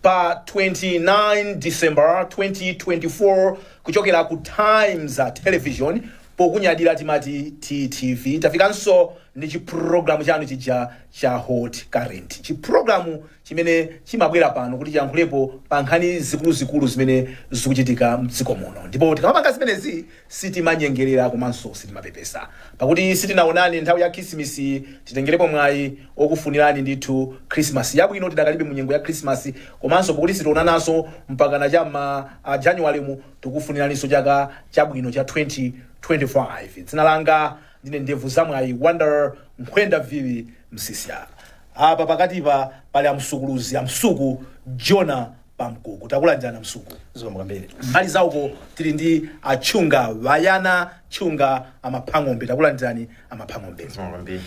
pa 29 December 2024 kuchokera ku Times Television pokunyadira timati TTV tafikanso ndi chiprogramu chanu chija cha Hot Current, chiprogramu chimene chimabwera pano kuti chiyankhulepo pa nkhani zikulu zimene zikuchitika mdziko muno, ndipo tikamapanga zimenezi sitimanyengerera komanso sitimapepesa, pakuti sitinaonani nthawi ya Christmas titengerepo mwayi okufunirani ndithu Christmas yabwino, tidakalibe munyengo ya Christmas, komanso pakuti sitionananso mpaka na chama January mu tikufuniraninso chaka chabwino cha 2025. Dzina langa ndine ndevu zamwayi Wonder Nkwenda Vivi Msisia. Apa pakatipa pali amsukuluzi amsuku Jona Pamkuku. Takulanjana msuku. Zomwambele. Mbali zauko tili ndi achunga vayana chunga amaphang'ombe. Takulanjani amaphang'ombe. Zomwambele.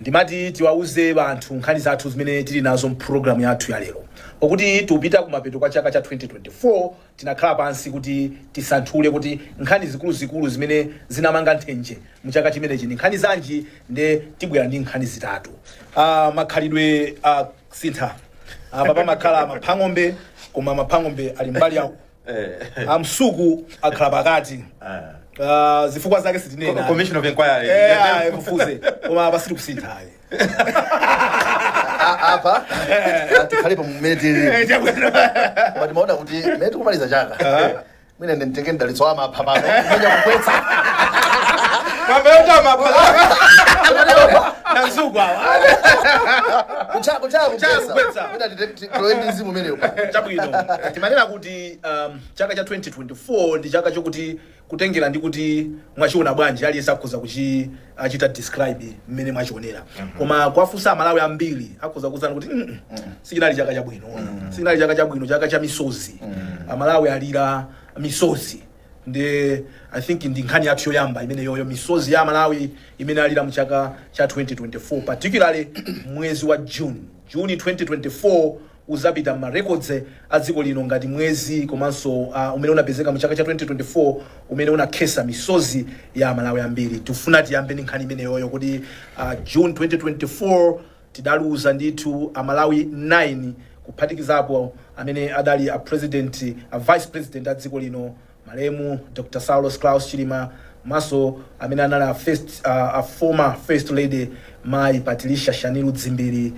Ndimati tiwauze banthu nkhani zathu zimene tili nazo mprogram yathu ya lero. Okuti tupita kumapeto kwa chaka cha 2024 tinakhala pansi kuti tisanthule kuti nkhani zikulu zimene zinamanga nthenje mu chaka chimenechi ndi nkhani zanji, nde tibwera ndi nkhani zitatu. Makhalidwe sintha. Papa makhala maphang'ombe koma maphang'ombe ali mbali yawo. Amsuku akhala pakati. Zifukwa zake sitinena. Commission of Inquiry. Kufuze. Koma basiti kusintha. Apa atikhalipa mmene but maona kuti mmene tikumaliza chaka mwina nditenge ndalitso amapha pano kunya kukwetsa kwambeta mapha nansuku awa kuchapesa mwina nditenge mzimu mmene chabwino. Timanena kuti chaka cha 2024 ndi chaka chokuti kutengera ndi kuti mwachiona bwanji aliyense akhoza kuchita describe mmene mwachionera, koma kwafusa Malawi ambiri akhoza kuzana kuti sichinali chaka chabwino, sichinali chaka chabwino, chaka cha misozi. Malawi alira misozi, nde I think ndi nkhani yathu yoyamba imene yoyo misozi ya Malawi imene alira mu chaka cha 2024, particularly mwezi wa June 2024 uzapita ma records adziko lino ngati mwezi komanso umene unapezeka mu chaka cha 2024 umene unakhetsa misozi ya Malawi ambiri. Tufuna tiyambe ndi nkhani imene yoyo kuti June 2024 tidaluza ndithu Malawi 9 kuphatikizapo amene adali president, vice president adziko lino malemu Dr. Saulos Klaus Chilima, maso amene anali former first lady Mai Patricia Shanilu Dzimbiri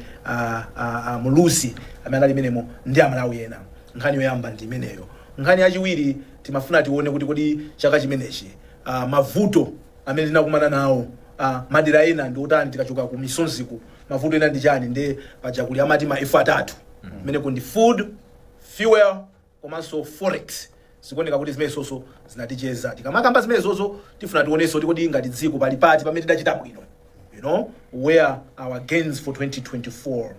Mulusi amene anali menemo ndi Amalawi ena. Nkhani yoyamba ndi imeneyo. Nkhani yachiwiri timafuna tione kuti kodi chaka chimenechi mavuto amene tinakumana nawo madera ena ndi otani tikachoka ku misonziku. Mavuto ena ndi chani? Ndi pachakuli amati ma F atatu amene ndi food, fuel komanso forex. Sikuoneka kuti zimene soso zinaticheza. Tikamakamba zimene zozo tifuna tionenso kuti kodi ngati dziko pali pati pamene tidachita bwino, you know, where our gains for 2024.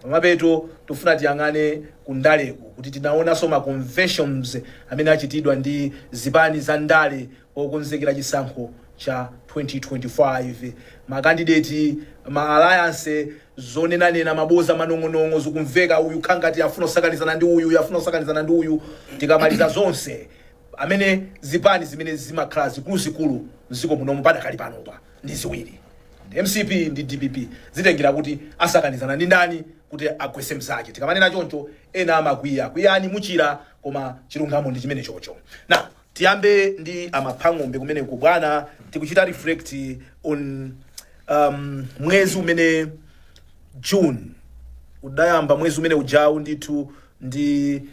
Pamapeto tufuna tiyang'ane kundaleko kuti tinaonanso ma conventions amene achitidwa ndi zipani za ndale okonzekera chisankho cha 2025, ma candidate, ma alliance zonenanena maboza manong'onong'o zikumveka uyu khangati afuna kusakanizana ndi uyu, afuna kusakanizana ndi uyu. Tikamaliza zonse amene zipani zimene zimakhala zikulu mziko muno padakali panopa ndi ziwiri, ndi MCP ndi DPP, zitengera kuti asakanizana ndi ndani kuti agwese mzake. Tikamanena choncho ena amakwiya kwiyani muchira, koma chilungamo ndi chimene chocho. Na tiyambe ndi amaphang'ombe kumene kubwana tikuchita reflect on mwezi umene June udayamba, mwezi umene ujawu ndithu ndi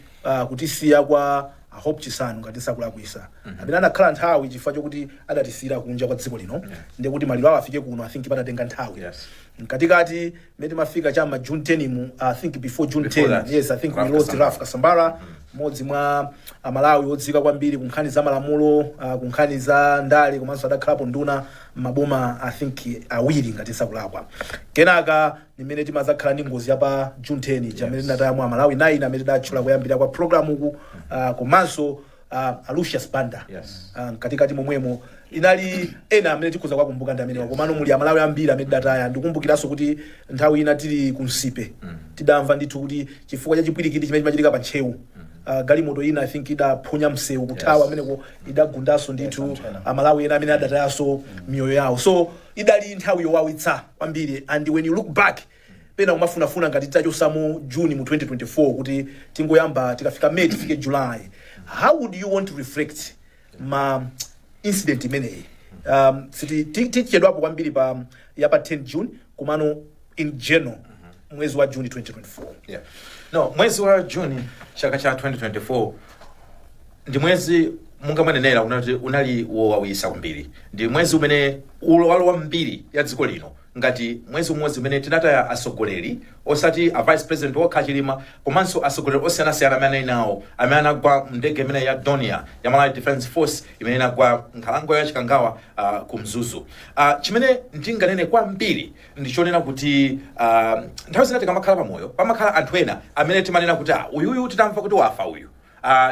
kutisiya kwa Hope Chisanu ngati sakulakwisa. Amene anakhala nthawi chifukwa chokuti adatisira kunja kwa dziko lino, ndi kuti maliro awo afike kuno I think patatenga nthawi. Mkatikati meti mafika chama June 10 mu I think before June 10. Yes, I think we lost Raf Kasambara, modzi mwa Malawi odzika kwambiri kunkhani za malamulo, kunkhani za ndale komanso adakhalapo nduna maboma I think awiri ngati sakulakwa. Kenaka nimene timazakhala ndi ngozi yapa June 10 chamene nataya mwa Malawi 9 amene datchula kuyambira kwa program uku komanso Lucius Banda. Katikati momwemo inali ena amene tikuza kwakumbuka ndi amene komano muli Amalawi ambiri amene dataya. Ndikumbukiranso kuti nthawi ina tili kunsipe tidamva ndithu kuti chifukwa cha chipwirikiti chimene chimachitika pa ntchewu galimoto ina I think idaphonya msewu kuthawa ameneko idagundanso ndithu Amalawi ena amene adatayanso miyoyo yawo. So idali nthawi yowawitsa kwambiri, and when you look back pena kumafunafuna ngati tidzachosamo June mu 2024 kuti tingoyamba tikafika May tifike July. How would you want to reflect ma incident imeneyi? Siti tichedwapo kwambiri pa yapa 10 June kumano in general mwezi wa June 2024. Yeah. No, mwezi wa June chaka cha 2024 ndi mwezi munga manenera unali wowawisa kwambiri. Ndi mwezi umene walowa mbiri ya dziko lino ngati mwezi umodzi umene tinataya asogoleri osati a vice president wokhachilima komanso asogoleri osiyanasiyana amene inawo amene anagwa ndege imene ya Donia ya Malawi Defense Force imene inagwa nkhalango ya Chikangawa ku Mzuzu. Chimene ndinganene kwambiri ndichonena kuti nthawi zina tikamakhala pamoyo pamakhala anthu ena amene timanena kuti uyuyu titamva kuti wafa uyu.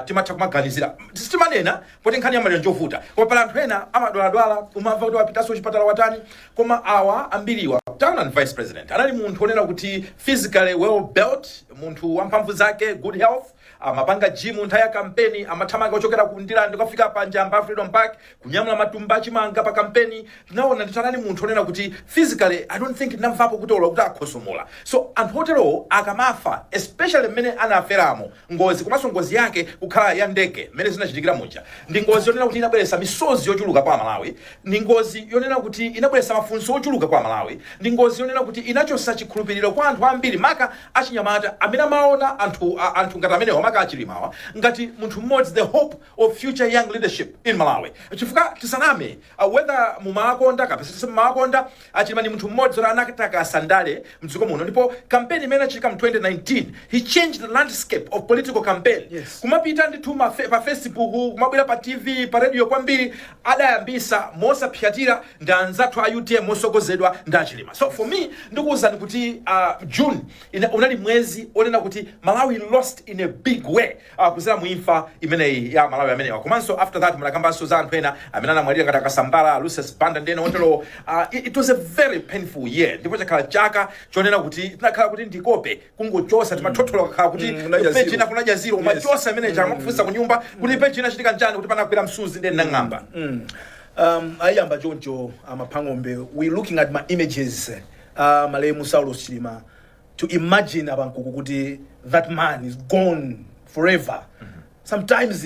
Timatha kumaganizira timanena poti nkhani ya maliro njovuta koma pala anthu ena amadwaladwala umamva kuti wapitaso chipatala watani koma awa ambiriwa taona ni vice president anali munthu onena kuti physically well built, munthu wamphamvu zake, good health, amapanga gym nthawi ya kampeni, amathamanga kuchokera ku Ndilande kufika pa Njamba Freedom Park kunyamula matumba achimanga pa kampeni. Tinaona nditanali munthu onena kuti physically I don't think namvapo kuti ola kuti akhosomola. So anthu hotelo akamafa especially mmene anaferamo ngozi komanso ngozi yake kukhala ya ndege mmene zinachitikira muja ndi ngozi yonena kuti inabweretsa misozi yochuluka kwa Malawi, ndi ngozi yonena kuti inabweretsa mafunso ochuluka kwa Malawi, ndi ngozi yonena kuti inachosa chikhulupiriro kwa anthu ambiri maka achinyamata amene amaona anthu ngati amenewa maka achilimawa ngati munthu mmodzi the hope of future young leadership in Malawi. Chifukwa tisaname whether mumakonda kapesa mumakonda achilima ni munthu mmodzi ora anataka asandale mdziko muno ndipo campaign imene achika mu 2019 he changed the landscape of political campaign. Yes. Kumapita ndithu pa Facebook kumabwera pa TV pa radio kwambiri adayambisa mosaphyatira ndi anzathu a UTM mosogozedwa ndi achilima. So for me ndikuwuzani kuti June unali mwezi onena kuti Malawi lost in a big way kuzera muimfa imeneyi ya Malawi amenewa. Komanso after that munakambanso za anthu ena amene anamwalira ngati Kasambala, Lucius Banda ndene ontelo. It was a very painful year. Ndipo chakhala chaka chonena kuti tinakhala kuti ndikope kungochosa timathotholo kakhala kuti peji ina kunaja zero umachosa imene chama kufusa kunyumba kuti peji ina chitika njani kuti panakwera msuzi ndene nang'amba. Ayamba choncho amapangombe we looking at my images malemu Saulo Chilima to imagine abankuku kuti that man is gone forever. Sometimes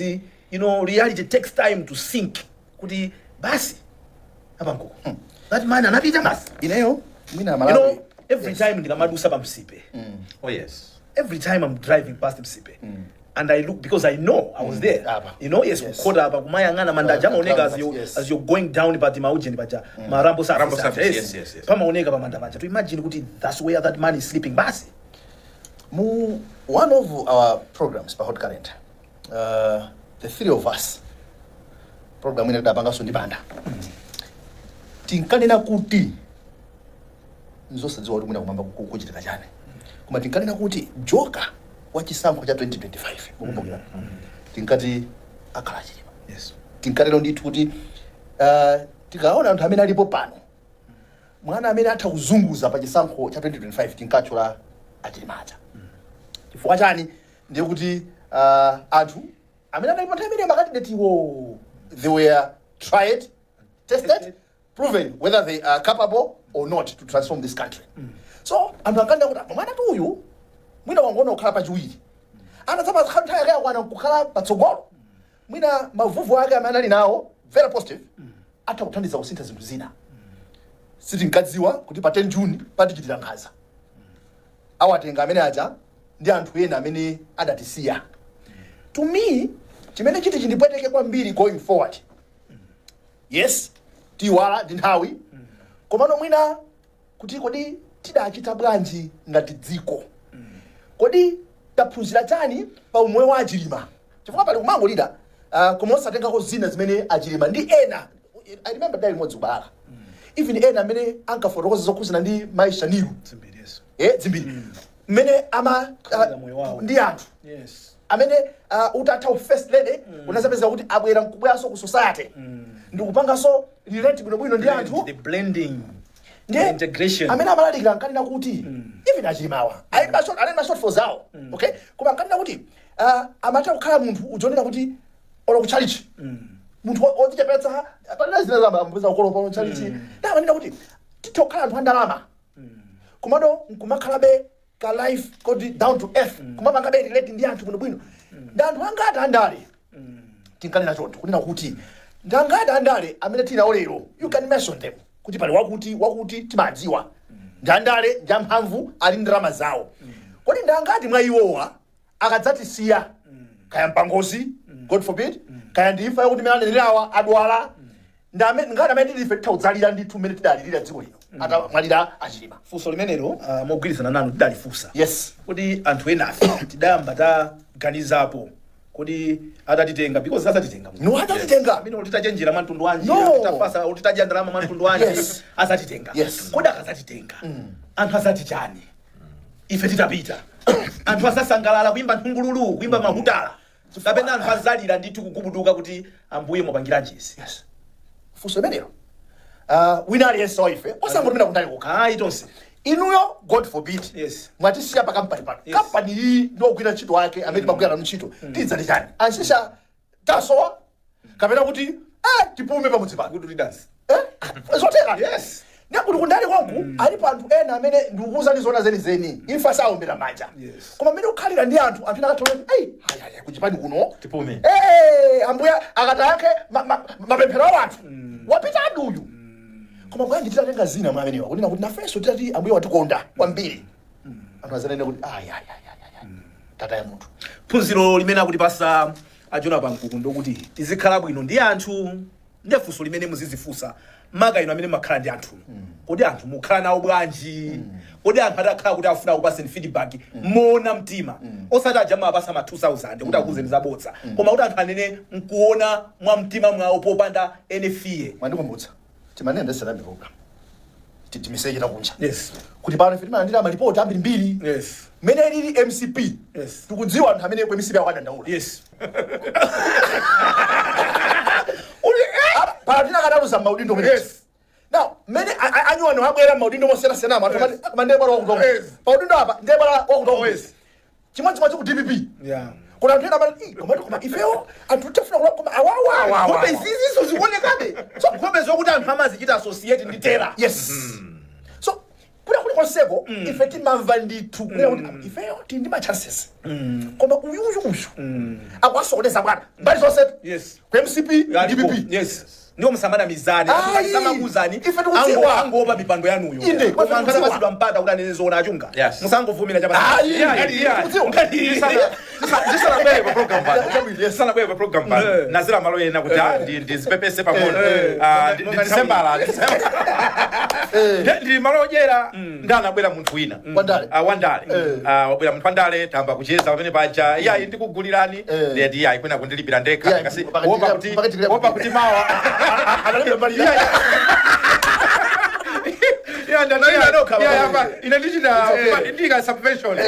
reality takes time to sink kuti basi abankuku that man anapita basi Ineyo mina Malawi every time ndikamadusa pa Msipe. Oh yes. Every time I'm driving past Msipe and I look because I know I was there. Yes, kukoda apa kumayangana mandaja maoneka as you're going down pa Timaujeni paja Marambo Surface. Yes. Pamaoneka pa mandaja to imagine kuti that's where that man is sleeping basi. One of our programs pa Hot Current, the three of us program ina dabanga so ndibanda tinkanena kuti nzosadziwa kuti mwina kumamba kuchitika chane koma tinkanena kuti joka wachisankho cha 2025 mukumbukira tinkati akhala Chilima. Yes. Tinkanena ndithu kuti tikaona anthu amene alipo pano mwana amene atha kuzunguza pa chisankho cha 2025 tinkatchula Anyamata. Chifukwa chani ndiye kuti anthu amene anali pa nthawi imene makandidate iwo they were tried, tested, proven whether they are capable or not to transform this country. So anthu akanena kuti mwana uyu mwina wangona kukhala pachiwiri anadzapa nthawi yake yakwana kukhala patsogolo mwina mavuvu ake amene ali nawo very positive atha kuthandiza kusintha zinthu zina. Sitinkadziwa kuti pa 10 June patichitira nkhanza awatenga amene aja ndi anthu ena amene adatisiya. To me chimene chiti chindipweteke kwambiri going forward, yes tiwala ndi nthawi komano mwina kuti kodi tidachita bwanji ngati dziko, kodi taphunzira chani pa umoyo wa achilima chifukwa pali kumangolira koma osatengako zina zimene achilima ndi ena. I remember dali modzi kubala even ena amene ankafotokoza zokhuzana ndi maisha niru zimbiri mmene ndi anthu amene utatha first lady unazapeza kuti abwera mkubwaso ku society ndikupangaso relate bwino ndi anthu the blending the integration amene amalalikira nkanena kuti even achilimawa ali ma short zawo okay koma nkanena kuti amatha kukhala munthu ujonera kuti ola kuchalichi munthu odzichepetsa panazina zama mpeza ukolo pa chalichi ndamanena kuti titokhala anthu andalama komano nkumakhalabe ka life kodi down to earth kumapanga relate ndi anthu bwino ndanthu angati andale tinkanena chonto kunena kuti ndangati andale amene tinawo lero you can mention them kuti pali wakuti timadziwa ndandale jamphamvu ali ndrama zawo kodi ndangati mwa iwowa akadzatisiya kaya mpangozi god forbid kaya ndifa yakuti menanenerawa adwala ngati amene tilife titaudzalira ndithu mmene tidalirira dziko lino atamwalira achilima funso limenelo mogwirizana nanu tidalifunsa yes kuti anthu enafe tidayamba taganizapo kuti atatitenga because asatitenga no atatitenga amene utitachenjera mwantundu wanji No. tutafasa utitaja ndalama mwantundu wanji Yes. asatitenga Yes. kodi akazatitenga anthu asati chani ife titapita anthu asasangalala kuimba nthungululu kuimba mahutala kapena anthu azalira ndithu kukubuduka kuti ambuye mwapangira njezi yes funso limenelo wina aliyense wa ife osangotumira kundali kukha ayi tonse inuyo god forbid Yes. mwatisiya pa kampani pano Yes. kampani iyi ndiogwira ntchito wake amene timagwira nanu ntchito tidzati chani ansisha tasowa kapena kuti tipume pamudzi pano good riddance zoteka yes nakuti kundali kwangu alipo anthu ena amene ndikukuwuzani zona zenizeni imfa sawombera manja Yes. koma amene ukhalira ndi anthu nakatoleni hayaya kuchipani kuno Tipume. ambuya akatayakhe mapemphero a anthu wapita aduyu koma bwanji titatenga zina mwa amenewa kunena kuti nafenso titati ambuya watikonda kwambiri anthu azanene kuti tata ya munthu phunziro limene akutipasa ajona pankuku ndokuti tizikhala bwino ndi anthu ndiye funso limene muzizifunsa maka ino amene makhala ndi anthu kodi anthu mukhala nawo bwanji kodi anthu atakhala kuti afuna kupaseni feedback mona mtima osati ajama apasa ma 2000 kuti akuzeni zabodza koma kuti anthu anene nkuona mwa mtima mwawo popanda ene fiye mwandikumbutsa timanene ndeserabe program timiseche kunja yes kuti pano ife timalandira malipoti ambirimbiri yes mene lili mcp Yes. tikudziwa anthu amene kwa mcp akwadandaula yes pano tinakataluza maudindo mwene Yes. now mene anyuwano abwera maudindo mosiyanasiyana anthu Yes. koma ndebala wakutonga Yes. paudindo apa ndebala wakutonga Yes. chimodzi ku dpp yeah kuna anthu ena amati koma ifeyo anthu tafuna koma awawa Ngombe izizo zikuonekabe so ngombe zokuti anthu amazichita associate ndi tera yes so kuna kuli konseko ife timamva ndithu kuna kuti ifeyo tindi ma chances koma uyu akwasokoneza bwana mbali zonse yes kwa mcp dpp yes ndiwo musamana mizani Ayi. samakuzani Ife tikudziwa. angopa mipando yanuyo Inde, koma ife anthu tikudziwa. amasidwa mpata kuti anene zoona achunga Yes. musangovumira chapa Zisanabwere pa program pano. Yes. Zisanabwere pa program pano. Nazira malo ena kuti ndizipepese pang'ono. Ndisembala. Ndi malo odyera ndanabwera munthu wina. Wandale. Wandale. Wabwera munthu wandale tamba kucheza pamene paja. Iyayi ndikugulirani. Ndi iyayi kwena kundilipira ndekha. Iyayi, Kasi pakati- wopa kuti mawa. analipira mbali Iyayi. Ine ndichita ndika subvention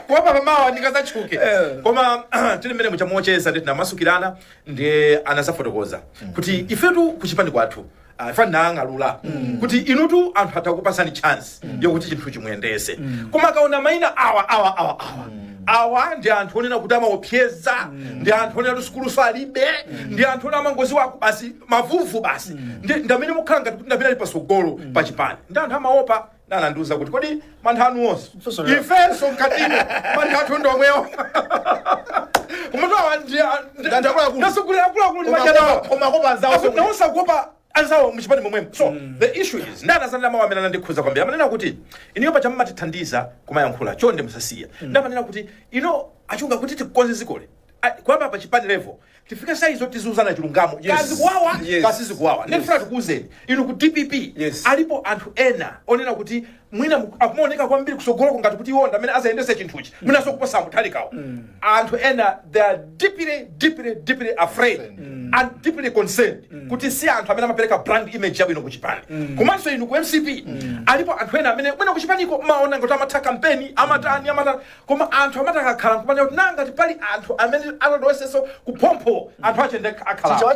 kuwapa pamawa ndingazachuke koma tili mmene muchamuocheza ndi tinamasukirana ndi anazafotokoza kuti ifetu kuchipani kwathu fana Ong'Alula kuti inutu anthu atakupasani chance yokuti chinthu chimuyendese koma kaona maina awa ndi anthu onena kuti amaopseza ndi anthu onena kuti sukulu salibe ndi anthu onena amangozi wako basi mavuvu basi ndi amene mukhala ngati kuti ndapita ali pasogolo pa chipani ndi anthu amaopa nanandiuza kuti kodi mantha anu onse ifenso mkatimo mantha athu ndomwewo kumatowa ndasugulirakulakulu ndi majanawo koma kopa anzawo nawosakuopa anzawo muchipani momwemo so the issue is ndanazanira mawu amene anandikhuza kwambiri amanena kuti iniyo pacha mmatithandiza kumayankhula chonde musasiya ndamanena kuti achunga kuti tikonze zikole kwamba pa chipani level tifika saizo tizuzana chilungamo kazi kuwawa kasi kuwawa ndifuna tikuuzeni inu ku DPP alipo anthu ena onena kuti mwina akumaoneka kwambiri kusogoloko ngati kuti iwonda amene azayendese chinthuchi mwina sokuposa muthalikawo anthu ena they are deeply afraid and deeply concerned kuti si anthu amene amapereka brand image yabwino ku chipani komanso inu ku MCP alipo anthu ena amene mwina ku chipaniko maona ngoti amatha kampeni amatani koma anthu amatakakhala kupanya kuti nanga tipali anthu amene anadoweseso kuphompho anthu achende akhala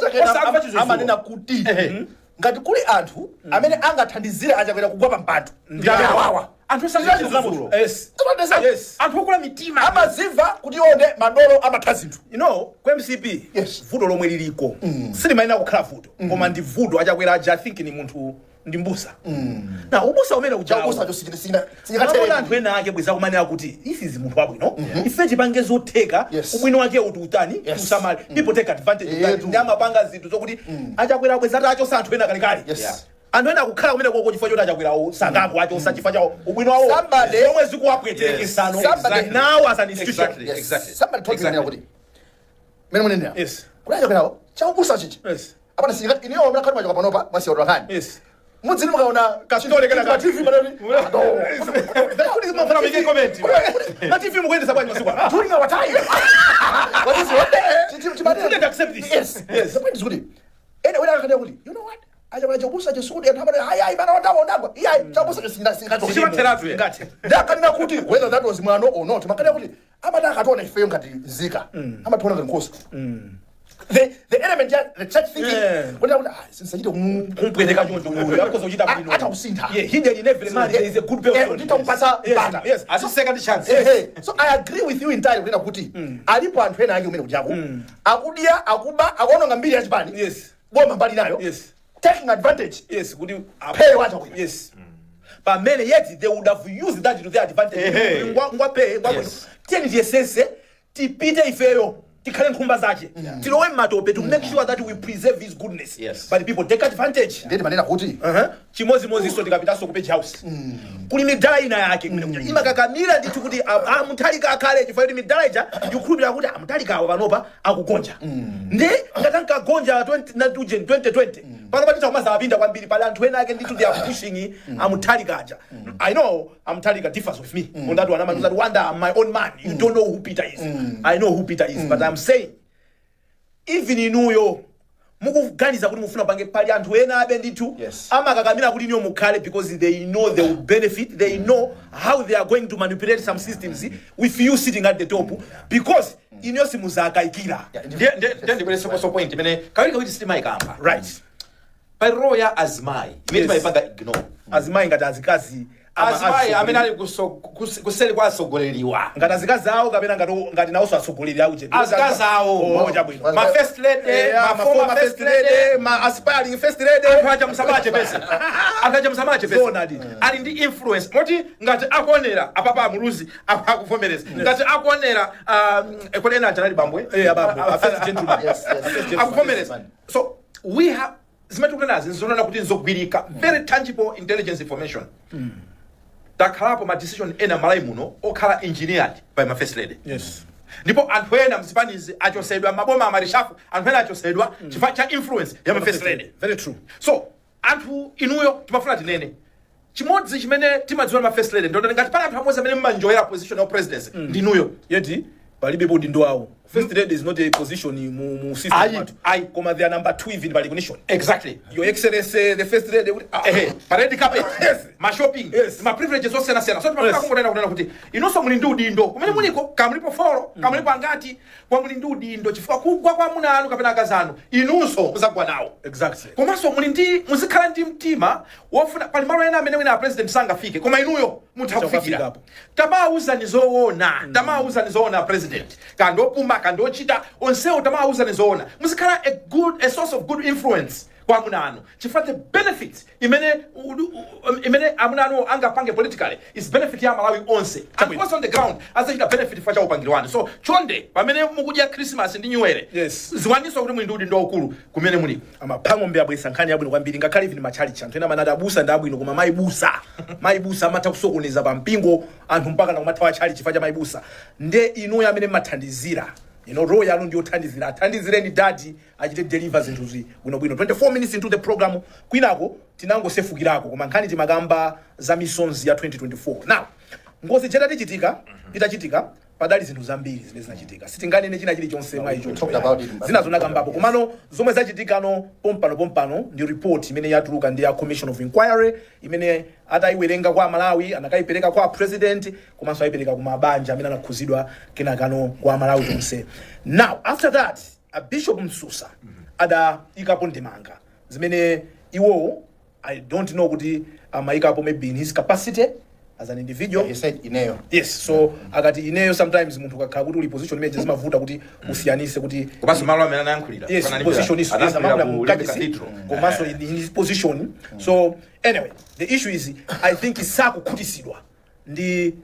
amanena kuti ngati kuli anthu amene angathandizire achakwera kugwa pa mpando ndawawa anthu sachizulo anthu okula mitima amazimva kuti onde madolo amatha zinthu ku MCP Yes. vuto lomwe liliko silimayenera kukhala vuto koma ndi vuto achakwera aja I think ni munthu ndi mbusa na ubusa umene Ubusa ujawo cho sina akaona anthu ena ake bweza kumanena kuti isi is munthu wabwino ife tipange zotheka Yes. ubwino wake uti utani Yes. usamale people take advantage of that Yetu. ndi amapanga zinthu zokuti achakwera bweza tacho anthu ena kalekale Yes. anthu ena akukhala kumene koko chifukwa choti achakwerawo sangapo acho sachifa chawo ubwino wawo Somebody- zomwe zikuwapwetekesano Somebody- now as an institution Exactly. Yes. Exactly. Somebody told me Exactly. kuti. Mene mwenendera. yes Kunacho kanawo. Chaubusa chichi. yes Apana singa iniyo mna kali machoka panopa mwasi wa rakani. yes Mudzini mukaona Kasitole kana ka TV madoni. kuti zimafuna Make comment. mativi mukuyendesa bwanji masiku ano During our time. What is what? you can't accept this Yes. Yes. The point is good. Ene wena akakanda kuti. You know what? Aja kwa chabusa chesudi and hamana hayi bana wandabo ndagwa. Iya chabusa chesinga singa to. Chimateratu ye. ngati Ndakanena kuti whether that was mwano or not. Makana kuti amada akatona ifeyo ngati nzika. Amatona ngati nkosi. The element ya the church thinking. Wena kuti sinsachite kumpweteka choncho uyu akoza kuchita bwino ata usintha. yeah hidden in every man there is a good person Nditampasa bata. yes As a second chance. So I agree with you entirely kunena kuti alipo anthu ena ake umene kujako akudia akuba akuononga mbiri yachipani yes boma mbali nayo yes taking advantage yes kuti pay wacha kuya yes pamene yet they would have used that to their advantage ngwape Yes. tieni tiyesese tipite ifeyo tikhale nkhumba zache tilowe mmatope to make sure that we preserve his goodness Yes. but people take advantage ndeti manena kuti chimozimozi iso tikapitanso ku page house kuli midala ina yake imakakamira ndithu kuti muthalika akhale chifukwa kuti midala ija ikukhulupirira kuti muthalika awo panopa akugonja ndi ngati ankagonja 2020 panopa titaumaza apinda kwambiri pali anthu ena ake ndithu they are pushing amuthalika aja I know amuthalika differs with me on that one I'm that wonder I'm my own man you don't know who Peter is I know who Peter is but I'm saying even inuyo mukuganiza kuti mufuna pange pali anthu ena abe ndithu Yes. amakakamira kuti niyo mukhale because they know they will benefit they know how they are going to manipulate some systems with you sitting at the top because inyo simuzakaikira Ndiye ndibwereso so point imene kawiri kuti sitima ikamba. right Pa roho ya Azimai. Imene Yes. timayipanga ignore. azimayi ngati azikazi Azimai amene ali kuseli kwa asogoleriwa. ngati azikazi awo kapena ngati nawonso atsogoleri auche Azikazi awo. chabwino Ma first lady, ma ma former first lady. ma aspiring first lady Anthu aja msamache pese. Anthu aja msamache pese. Zonadi. Ali ndi influence. Moti ngati akuonera apapa amuluzi akuvomereza. Ngati akuonera ekolena ajanali bambwe. ababa first gentleman Yes, yes. Akuvomereza. So we have zimetukunenazi nzonona kuti nzogwirika very tangible intelligence information. Takhalapo ma decision ena malai muno okhala engineered by my first lady. yes Ndipo anthu ena mzipanizi achosedwa maboma amarishafu anthu ena achosedwa chifukwa cha influence ya my first lady. very true So anthu inuyo timafuna tinene chimodzi chimene timadziwa ma first lady ndoti ngati pali anthu amodzi amene mmanjoyera position ya presidency ndinuyo. yeti palibe udindo awo first lady is not a position mu system Ayi, watu ayi. koma they are number 2 even by recognition Exactly. your excellency the first lady Parade carpet. Yes. Ma shopping. Yes. Ma privileges osiyana siyana. So timafuna Yes. kunena kuti inonso muli ndi udindo. Kumene muliko kamulipo folo, kamulipo angati, kwa muli ndi udindo chifukwa kugwa kwa amuna anu kapena akazi anu. Inunso muzagwa nawo. exactly Komanso muzikhala ndi mtima wofuna pali malo ena amene wina president sangafike koma inuyo mutha kufikira. Chakafikapo. Tamauza nizoona, tamauza nizoona president. Kandopuma kandochita onsewo tamauza nizoona. Muzikhala a source of good influence kwa amuna anu. Chifukwa the benefits imene amuna anu angapange politically is benefit ya Malawi onse. And what's on the ground azachita benefit fa cha upangirwani. So chonde pamene mukudya Christmas ndi New Year. Yes. Ziwaniso kuti muli ndi udindo ukulu kumene muliko. amaphango mbe abwesa nkhani yabwino kwambiri ngakhale even machalichi anthu ena manati abusa ndi abwino koma mayibusa amatha kusokoneza pa mpingo anthu mpaka na kumathawa chali chifukwa cha mayibusa nde inuyo amene mathandizira roho yanu ndiyo thandizira athandizireni dadi achite deliver zinthuzi bwinobwino 24 minutes into the program kwinako tinangosefukirako koma nkhani timakamba za misonzi ya 2024 now ngozi itachitika padali zinthu zambiri zimene zinachitika sitinganene china chilichonse mwa icho zinazonakambapo komano zomwe zachitikano pompano ndi report imene yatuluka ndi ya commission of inquiry imene atayiwerenga kwa Malawi anakayipereka kwa president komanso ayipereka ku mabanja amene anakhuzidwa kenakano kwa Malawi tonse. Now after that a Bishop Msusa ikapo ndemanga zimene iwo I don't know kuti amayikapo maybe in his capacity as an individual. He said ineyo. Yes, so akati ineyo sometimes muntu kakhala kuti uli position imene zimavuta kuti usiyanise kuti komanso malo amene anayankhulira yes position is amamula mukachisi komanso in his position. So anyway, the issue is I think isakukhutisidwa ndi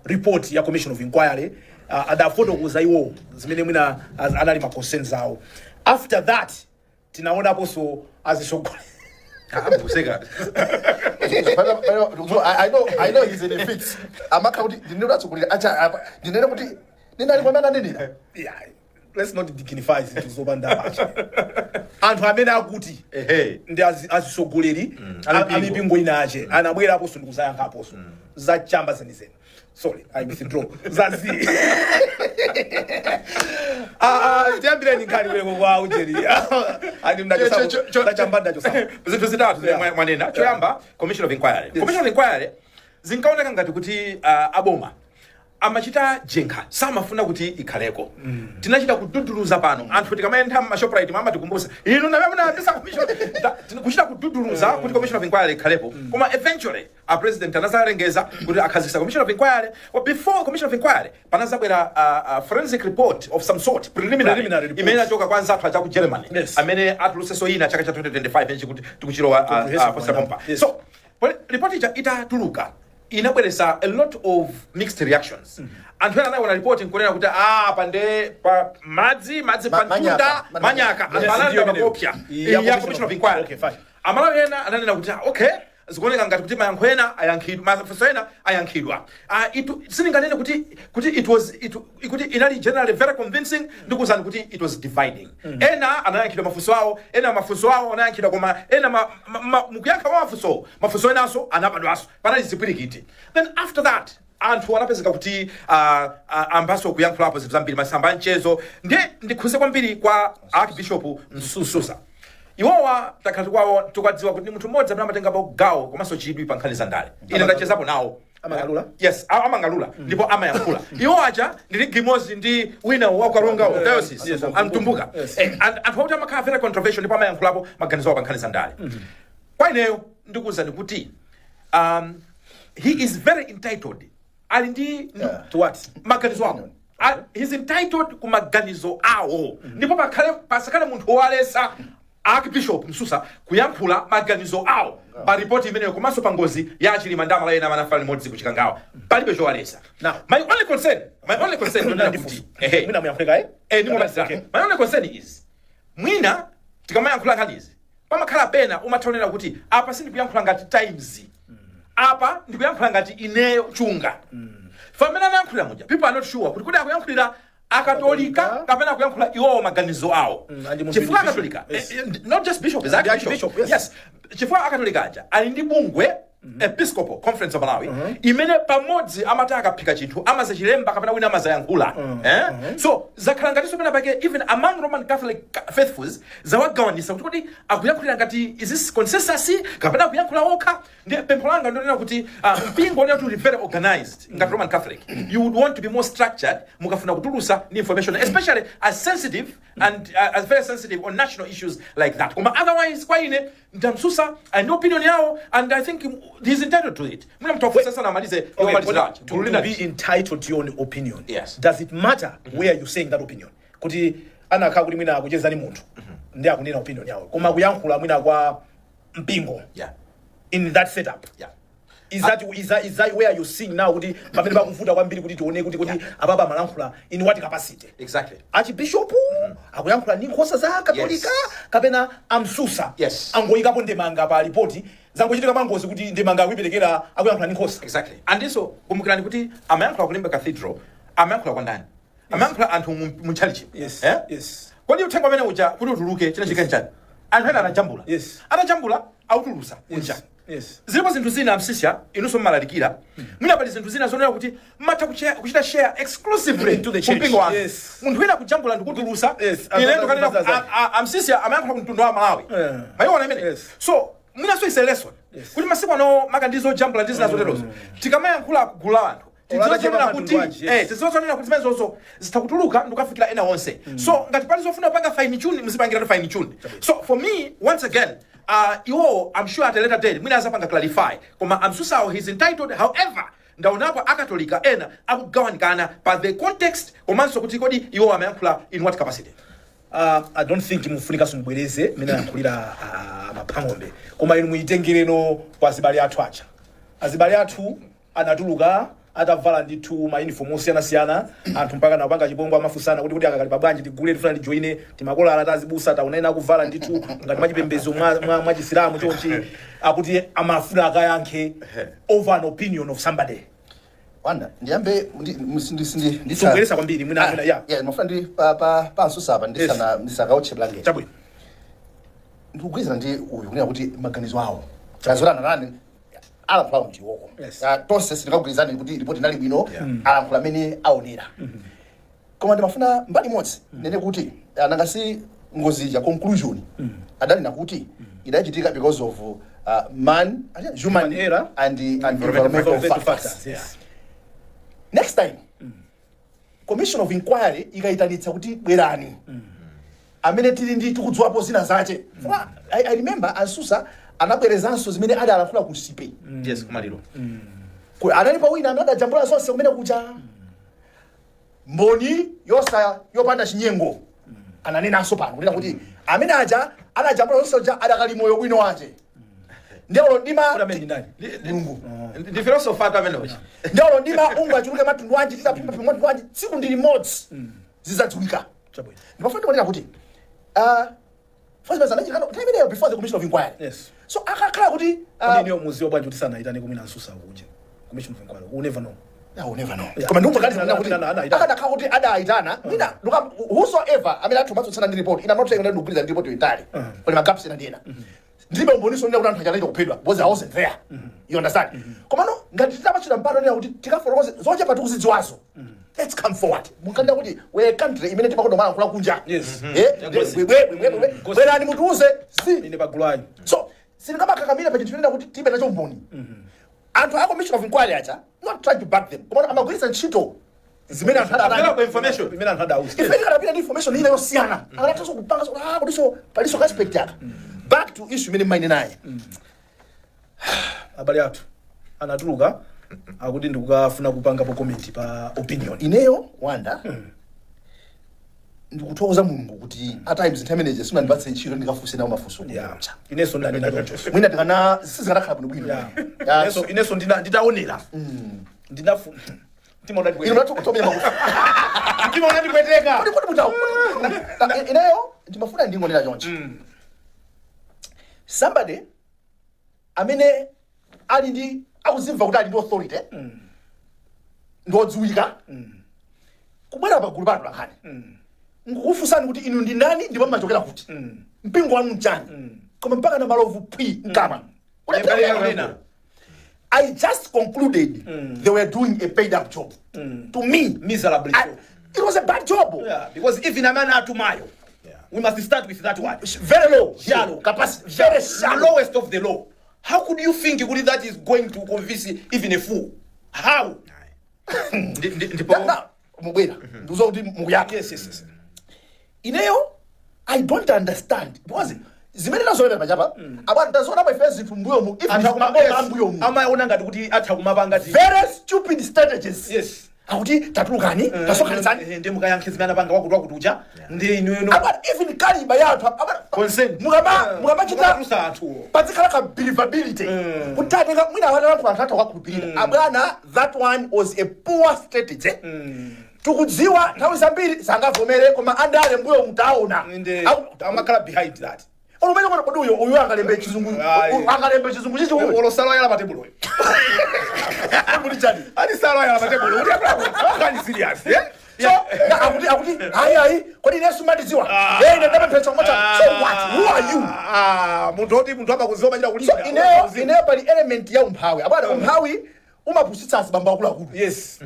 report ya commission of inquiry adafotokoza iwo zimene mwina anali ma concerns awo. After that tinaonapo so azisogole I know he's in a fix. Amaka kuti ndinena tsukulira acha apa. Ndinena kuti ndinali kwamana nini? Yeah, let's not dignify it zobanda acha. Anthu amene akuti ndi azisogoleri amipingo inache anabwera apo ndikuzayankha apo za chamba zenizeni. Sorry, I withdraw. Zazi. Tiambire nikali weko kwa ujeri. Andi mnacho chambanda cho sawa. Zinthu zitatu mwanena. Choyamba commission of inquiry. Commission of inquiry zinkaoneka ngati kuti aboma amachita jenkha samafuna kuti ikhaleko. Tinachita kududuluza pano. Anthu tikamayenda mashoprite mama tikumbusa. Inu na mama napesa commission. Kuchita kududuluza kuti commission of inquiry ikhalepo. Koma eventually a president anazalengeza kuti akhazikisa commission of inquiry. Well, before commission of inquiry panazabwera a forensic report of some sort, preliminary imene achoka kwanza athu acha ku Germany. Amene atuluseso ina chaka cha 2025 enchi kuti tikuchilowa posta pompa. So report itatuluka inabweresa a lot of mixed reactions. Anthu ena wana reporting kunena kuti pande pa madzi pantunda manyaka ambalanda makopya ya commission of inquiry. Okay, fine. Amalawi ena ananena kuti okay zikuoneka ngati kuti mayankho ena ayankhidwa mafunso ena ayankhidwa. Sininganene kuti kuti inali generally very convincing ndikuzani kuti it was dividing. Ena anayankhidwa mafunso awo anayankhidwa koma ena mukuyankha mafunso enanso anabadwaso panali zipwirikiti. Then after that anthu anapezeka kuti ambaso kuyankhulapo zinthu zambiri masamba mchezo ndikhuze kwambiri kwa Archbishop Msusa. Iwowa takati kwawo tukadziwa kuti munthu mmodzi amene amatenga gawo komanso chidwi pa nkhani za ndale. Ine ndachezapo nawo. Amang'Alula? Yes, Amang'Alula. Ndipo amayankhula. Iwo aja ndili gimozi ndi wina wa Karonga wa diocese amtumbuka. Anthu akuti amakhala very controversial ndipo amayankhulapo maganizo awo pa nkhani za ndale. Kwa ineyo ndikuwuzani kuti he is very entitled. Ali ndi to what? Maganizo awo. He's entitled ku maganizo awo. Ndipo pasakale munthu walesa Archbishop Msusa kuyankhula maganizo awo pa report imeneyo komanso pa ngozi ya achilima ndama la ena manafali modzi kuchikangawa palibe chowalesa. Now my only concern mwina muyankhuleka my only concern is mwina tikamayankhula nkhanizi pamakhala pena umathaonera kuti apa sindikuyankhula ngati Times apa ndikuyankhula ngati ineyo chunga famene anayankhulira muja people are not sure kuti kodi akuyankhulira akatolika kapena kuyankhula iwo maganizo awo. Chifukwa akatolika not just bishop is Archbishop. Yes, chifukwa akatolika aja ali ndi bungwe Episcopal Conference of Malawi imene pamodzi amati akaphika chinthu amazachilemba kapena wina amazayankhula. So zakhala ngati pena pake even among Roman Catholic faithfuls zawagawanisa kuti kodi akuyankhulira ngati is this consensus kapena kuyankhula okha. Ndi pempho langa ndonena kuti mpingo onena kuti very organized ngati Roman Catholic you would want to be more structured mukafuna kutulusa ni information especially as sensitive and as very sensitive on national issues like that. Koma otherwise kwa ine ndamsusa and opinion yawo and I think he's entitled to it. Muna mtofusa sana amalize to be entitled to your own opinion. Yes. Does it matter where you saying that opinion? Kuti anakha kuti mwina akucheza ni munthu ndi akunena opinion yawo koma kuyankhula mwina kwa mpingo. Yeah. In that setup. Yeah. Is that where you seeing now kuti pamene bakuvuta kwambiri kuti tione kuti ababa malankhula in what capacity? Exactly. Archbishop akuyankhula ndi nkhosa za katolika kapena amsusa. Yes. Angoyikapo ndemanga pa report zangochitika mangozi kuti ndemanga akuiperekera akuyankhula ndi nkhosa. Exactly. And so kumbukirani kuti amayankhula kulimba cathedral amayankhula kwa ndani. Amayankhula anthu mu church. Yes. Yes. Kodi uthenga amene uja kuti utuluke china chikani chani? Anthu ena anajambula. Yes. Anajambula autulusa kunja. Yes. Zilipo zinthu zina amsisya inunso mmalalikira. Mwina pali zinthu zina zonera kuti matha kuchita share exclusively to the church. Mpingo wanu. Yes. Munthu wina kujambula ndikutulusa. Yes. Ine ndokanena amsisya amayankhula mtundu wa Malawi. Mayiona imene. Yes. So mwina so is a lesson. Kuti masiku ano makandizo jambula ndi zina zoterozo. Tikamayankhula kugula anthu. Tizozonera kuti tizozonera kuti zimenezo zitakutuluka ndikufikira ena onse. So ngati pali zofuna panga fine tune mzipangira fine tune. So for me once again iwo I'm sure at a later date mwina azapanga clarify koma amsusawo he's entitled. However, ndaonapo akatolika ena akugawanikana pa the context komanso kuti kodi iwo amayankhula in what capacity. I don't think mufunika sumbwereze mene yankhulira mapang'ombe koma inu muitengereno kwa azibale athu acha. Azibale athu anatuluka atavala ndithu ma uniform osiyana anthu mpaka na panga chipongwe amafusana kuti akakali pabwanji tigule tifuna tijoine timakola ala Azibusa taonena kuvala ndithu ngati mwachipembedzo mwa chisilamu chonchi akuti amafuna akayankhe over an opinion of somebody. Wanda ndiyambe ndisongweresa kwambiri mwina mafuna ndi pa nsusa apa ndisakaotche blanket chabwino ndikugwizana ndi uyu kunena kuti maganizo awo tazolana nani alankhula mchiwoko tonse sindikagwirizani kuti ripoti inali bwino alankhula amene aonera koma ndimafuna mbali imodzi nene kuti nangasi ngozi ya conclusion adali nakuti idachitika because of human error and environmental factors. Next time commission of inquiry ikaitanitsa kuti bwerani amene tili ndi tikudziwapo zina zache. I remember Ansusa anabwerezanso zimene ali alankhula ku sipe. Yes, kumaliro. Analipo wina amene jambula zonse kumene kucha mboni yopanda chinyengo ananena aso pano kuti kuti amene aja anajambula zonse adakali moyo bwino wache. Ndelo ndima Mulungu. Ndi philosopher amene wacha. Ndelo ndima ungu achuluke matundu wanji titapimba pimodzi wanji tsiku ndi limodzi zizadziwika. Chabwino. Ndimafuna kunena kuti first person anachikana time there before the commission of inquiry. Yes. So akakhala kuti ndiyo muziwa bwanji kuti sana itane kumina Ansusa kunje. Commission of inquiry. You never know. Yeah, you never know. Koma ndumva kati sana kuti akadakhala kuti adaitana mwina whosoever amene athu matsutsana ndi report ina not saying that ndikugwiza ndi report yoitali. Koma gaps ina ndiyena. Ndibe mboniso nina kuti anthu achalaita kuphedwa because I wasn't there. You understand? Koma no ngati titapachita mpano nina kuti tikaforokoze zochepa tikuzidziwazo. Let's come forward. Mukanda kuti we country imene timakondo mala kula kunja. Yes. Bwerani mutuuze si ine bagulayi. So sinikama kakamira pa chinthu nina kuti tibe nacho mboni. Anthu a commission of inquiry acha not trying to back them. Koma amagwisa ntchito zimene anthu Akala information. Imene anthu adausa. If any kind of information ina yosiyana. Akathaso kupanga kuti paliso aspect yaka. Back to issue imene mine naye. Abale athu anatuluka akuti ndikukafuna kupanga po comment pa opinion. Ineyo Wanda ndikuthokoza Mulungu kuti at times intermediate sinandipatse ntchito ndikafunse nawo mafunso. Ineso ndanena choncho. Mwina ndikana sizikadakhala bwino. Ineso nditaonera. Ndinafuna Timona Ino natukutomera makufa. Timona ndipweteka. Kuti mutawo. Ineyo ndimafuna ndingonera choncho. Somebody amene ali ndi akuzimva kuti ali ndi authority ndodziwika kubwera pa gulu pano lakhani ngukufunsani kuti inu ndi nani ndipo mmachokera kuti mpingo wanu mchani koma mpaka na malovu pwi mkama. I just concluded they were doing a paid up job. To me, miserably so. It was a bad job. Yeah, because even a man atumayo. We must start with that one. Very low. Shallow. Capacity. Very shallow. The lowest of the low. How could you think that is going to convince even a fool? How? Yes. Ineyo, I don't understand. Because zimene nazoenda pachapa abantu tazona my face mbuyo mu if mbuyo mu amaona ngati kuti atha kumapanga very stupid strategies. Yes. Akuti tatulukani tasokhanitsani ndi mukayankhizimana panga wakuti uja ndi inu about even caliber yathu consent mukabachita pazikhala ka believability kuti atenga mwina abantu athatha kwakhulupirira abwana that one was a poor strategy. Tukudziwa nthawi zambiri sangavomere koma andale mbuyo mutaona amakhala behind that. Olumene kwa kodi uyo angalembe chizungu chichi uyo olosalo yala matebulo kuti chani ali salo yala matebulo kuti akani serious so akuti ayi kodi nesu madiziwa ine ndapemphetsa kumacha so what who are you munthu amakuziwa machira kulinda so ineyo pali element ya umphawi abana umphawi umapusitsa asibamba akuluakulu. Yes.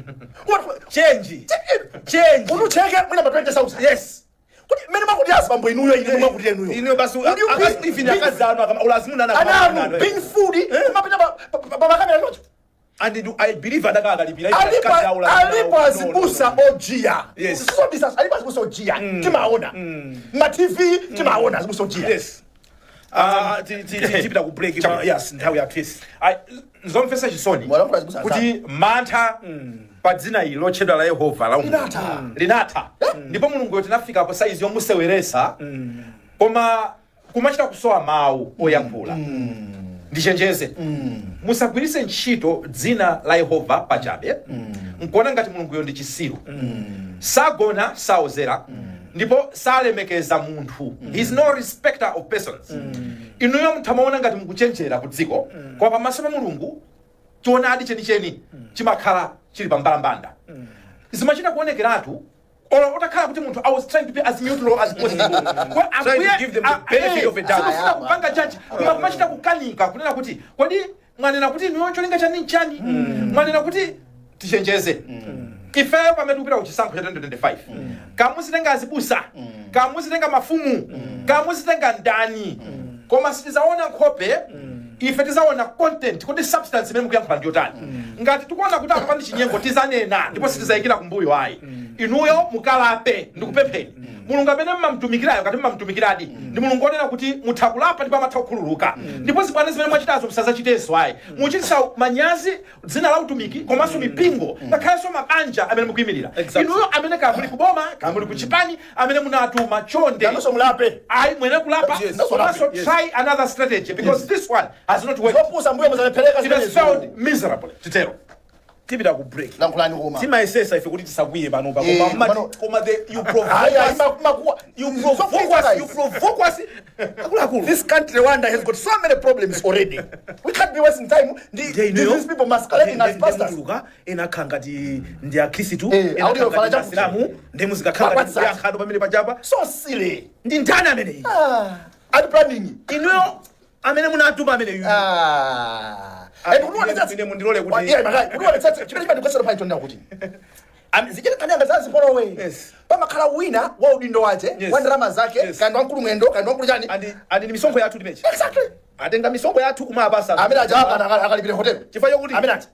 Change unucheke mwina pa 20,000. Yes. Kuti mene makuti asibambo inuyo inu makuti inuyo inuyo basu ifini akazana kama ulazimuna na ana being food mapita pa makamera locho and I believe that akalipira alipo Azibusa ojia. Yes. So this alipo Azibusa ojia timaona ma TV timaona Azibusa ojia. Yes. tipita ku break yes nthawi ya Chris nzomfesa chisoni kuti mantha pa dzina ili lotchedwa la Yehova la linatha ndipo mulungu tinafikapo saizi yomuseweresa koma kumachita kusowa mawu oyankhula ndichenjeze musagwiritse ntchito dzina la Yehova pachabe nkuona ngati mulunguyo ndi chisiru sagona saozera ndipo salemekeza munthu. He is no respecter of persons. Inuyo mtamaona ngati mukuchenjera ku dziko kwa pamaso pa mulungu choonadi chenicheni chimakhala chili pambalambanda. Zimachita kuonekeratu otakhala kuti munthu I was trying to be as neutral as possible. Trying to give them the benefit of a doubt. Kupanga judge kumachita kukanika kunena kuti kodi mwanena kuti inuyo cholinga chani mwanena kuti tichenjeze. Ifeyo pamene kupita kuchisankho cha 2025 kamuzitenga Azibusa kamuzitenga Mafumu kamuzitenga ndani koma sitizaona nkhope ife tizaona content kuti substance imene mukuyankhula ndiyotani ngati tikuona kuti apa ndi chinyengo tizanena ndipo sitizayikira kumbuyo ayi inuyo mukalape ndikupempheni mulungu amene mmamtumikirayo kati mmamtumikiradi ndi mulungu onena kuti muthakulapa ndipo amatha kukhululuka ndipo zibwana zimene mwachitazo musazachitenso ayi muchitisa manyazi dzina la utumiki komanso mipingo ngakhalenso mabanja amene mukuyimirira inuyo amene kamuli kuboma kamuli kuchipani amene munatuma chonde mulape ayi mwene kulapa komanso try another strategy because this one has not worked. It has failed miserably. Titero. Tipita ku break. Lankulani koma. Timayesesa ife kuti tisakwiye pano pa koma you provoke us. This country Rwanda has got so many problems already. We can't be wasting time. These people masquerading as pastors. Enakhangati ndi akhristu enakhangati Islamu ndemuzikakhanga yakhando pamene pajapa so silly. Ndi ndani amene Adi planning. Inuyo amene munatuma amene yu and mundilole kuti zichita kanyanga zazipolo we pamakhala wina wa udindo wache wa ndalama zake kandi wankulu mwendo kandi wankulu chani andi ni misongo yathu timechi exactly atenga misongo yathu kumapasa amene ajapa akalipira hotel chifukwa kuti amene ati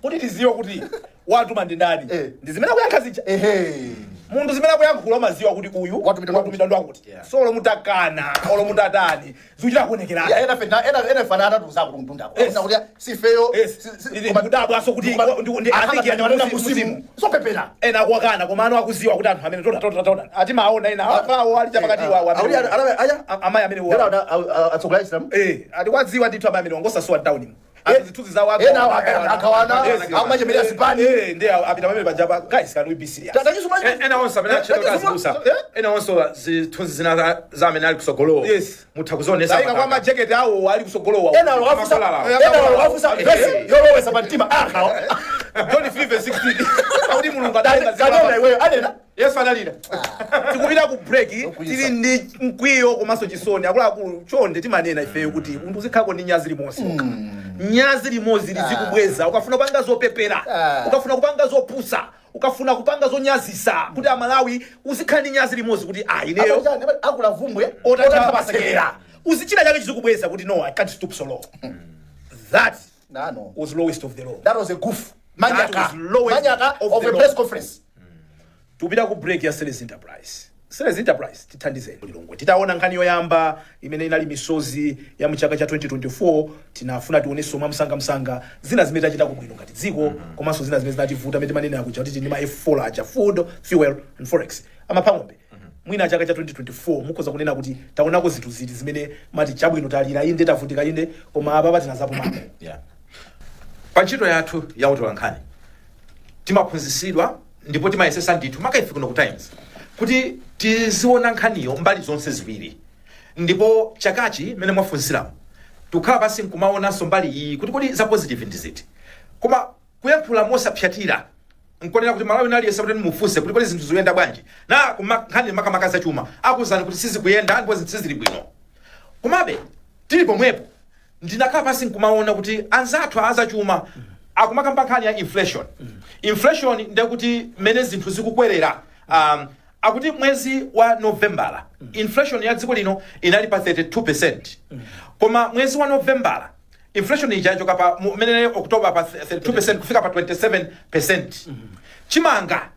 kuti tiziwe kuti watuma ndi ndani ndi zimene akuyankha zija mundu zimene akuyankhula maziwa kuti uyu watumidwa ndo akuti solo mutakana olo mutatani zuchita kuonekerana ena fanana tuzaku kumtunda kuti sifeyo kudabwa aso kuti ndi atiki ana musimu so pepera ena kuwakana koma ano akuziwa kuti anthu amene tota ati maona ena apawo ali chapakati wawo amayi amene atsogola Islam ati wadziwa ndithu amene wangosasowa town zithuzi zawo akawana amachemelea sipani ndi apita pamene pajapa guys can we be serious ena onse amene achita Azibusa ena onse zithunzi zina za amene ali kusogolowa mutha kuzonesa saika kwa majacket awo ali kusogolowa ena wafusa yolowesa pantima John 3:16 kuti mulungu adalira kadona iwe anena Yesu analira tikupita ku break tili ndi mkwiyo komanso chisoni akuluakulu chonde timanena ifeyo kuti munthu uzikhako ndi nyazi limodzi nyazi limodzi lizikubweza ukafuna kupanga zopepera ukafuna kupanga zopusa ukafuna kupanga zonyazisa kuti amalawi uzikhala ndi nyazi limodzi kuti ineyo akula vumbwe otatapasekera uzichita chake chizikubweza kuti no I can't stoop so low that was lowest of the low. That was a goof manyaka of a press conference. Tupita ku break ya Sales Enterprise tithandize mulungu titaona nkhani yoyamba imene inali misozi ya mchaka cha 2024 tinafuna tioneso msanga zina zimene tachita kubwino ngati dziko komanso zina zimene zinativuta amene manena akuja kuti ndi ma F4 acha food fuel and forex amapang'ombe mwina chaka cha 2024 mukoza kunena kuti taonako zinthu ziti zimene mati chabwino talira inde tavutika inde koma apa tinazapo mapo pa ntchito yathu ya utolankhani timaphunzitsidwa ndipo timayesesa ndithu makaife kuno ku Times kuti tiziona nkhaniyo mbali zonse ziwiri ndipo chakachi mene mwafunziramo tukhala pasi nkumaonanso mbali iyi kuti kodi za positive ndi ziti koma kuyankhula mosapyatira nkonena kuti malawi naliyesa kuti mufunse kuti kodi zinthu zikuyenda bwanji na nkhani makamaka zachuma akuzani kuti sizikuyenda ndipo zinthu sizili bwino komabe tili pomwepo ndinakhala pasi nkumaona kuti anzathu azachuma akumakamba nkhani ya inflation ndiye kuti mene zinthu zikukwerera akuti mwezi wa Novembala inflation ya dziko lino inali pa 32% koma mwezi wa Novembala inflation ijachoka pa mene October pa 32% kufika pa 27% chimanga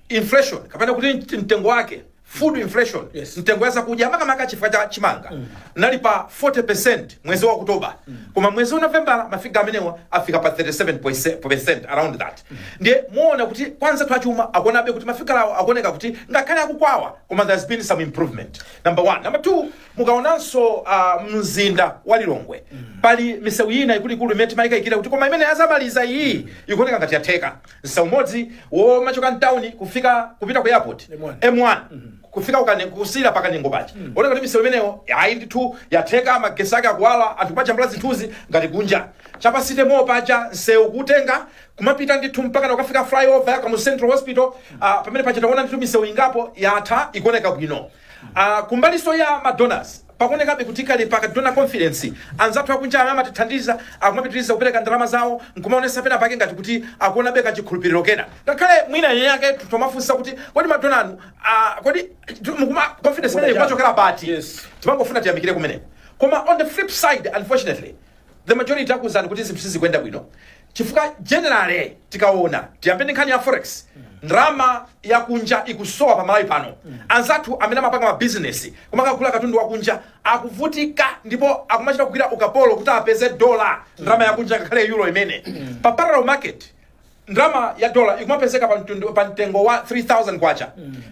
inflation kapena kuti mtengo wake food inflation Yes. mtengo ya zakudya makamaka chifukwa cha chimanga nali pa 40% mwezi wa Oktoba koma mwezi wa November mafika amenewa afika pa 37% around that ndiye muona kuti kwanza twachuma akuonabe kuti mafika lawo akuoneka kuti ngakhale akukwawa koma there's been some improvement number 1 number 2 mukaonanso mzinda wa Lilongwe pali misewu ina ikulu imene timayikira kuti koma imene yazamaliza iyi ikuoneka ngati yatheka msewu umodzi wo machoka town kupita ku airport M1 kufika kusila paka ningo bachi oneka kuti misewu imeneyo ayi ndithu yatheka magesi ake akuwala anthu kupachambula zinthuzi ngati kunja chapasite mo pacha msewu kutenga kumapita ndithu mpaka ukafika flyover yaka mu Central Hospital pamene pacha taona ndithu misewu ingapo yatha ikuoneka bwino kumbaliso ya madonors pakuonekabe kuti kali paka donor conference anzathu akunja amatithandiza akumapitiriza kupereka ndalama zawo nkumaonesa pena pake ngati kuti akuonabe kachikhulupiriro kena ngakhale mwina yake tumafunsa kuti kodi madonanu kodi confidence imene ikachokera pati timangofuna tiyamikire kumeneko koma on the flip side unfortunately the majority akuzani kuti zinthu sizikuyenda bwino chifukwa generally tikaona tiyambeni nkhani ya forex ndrama ya kunja ikusowa pa Malawi pano anzathu amene amapanga ma business koma akagula katundu wa kunja akuvutika ndipo akumachita kugwira ukapolo kuti apeze dollar ndrama ya kunja ngakhale euro imene pa parallel market ndrama ya dollar ikumapezeka pa mtengo wa 3000 kwacha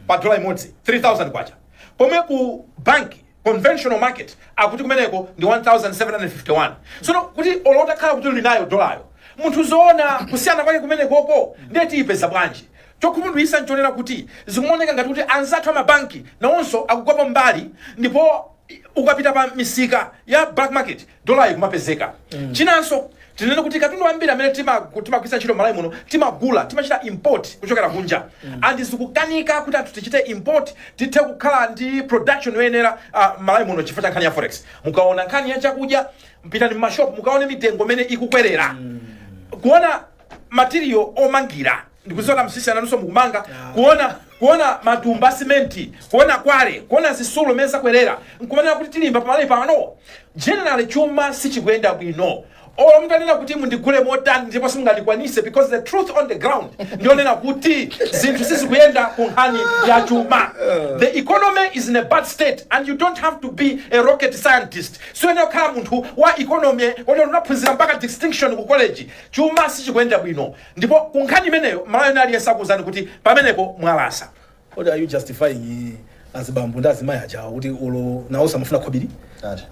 pa dollar imodzi 3000 kwacha pomwe ku banki conventional market akuti kumeneko ndi 1751 so kuti olota khala kuti linayo dolayo munthu zoona kusiyana kwake kumenekoko ndiye tiyipeza bwanji chokhumudwitsa nchonena kuti zikumoneka ngati kuti anzathu amabanki nawonso akugwapo mbali ndipo ukapita pa misika ya black market dola ikumapezeka chinanso tinene kuti katundu ambiri amene timagwisa ntchito Malawi muno timagula timachita import kuchokera kunja and zikukanika kuti anthu tichite import tithe kukhala ndi production yoyenera Malawi muno chifukwa cha nkhani ya forex mukaona nkhani ya chakudya mpitani m'mashop mukaone mitengo imene ikukwerera kuona material omangira ndikuzola msisi ananso mukumanga kuona matumba simenti kuona kwale kuona zisulu meza kwerera nkumanena kuti tilimba pamalawi pano generally chuma sichikuyenda bwino olo mutanena kuti mundigule motani ndipo simungalikwanise because the truth on the ground ndionena kuti zinthu sizikuyenda ku nkhani ya chuma the economy is in a bad state and you don't have to be a rocket scientist so ene khala munthu wa economy wali unaphunzira mpaka distinction ku college chuma sichikuyenda bwino ndipo ku nkhani imeneyo Malawi nali yesakuzani kuti pamenepo mwalasa. What are you justifying azibambo ndazimayi ajawo kuti ulo nawo samafuna khobiri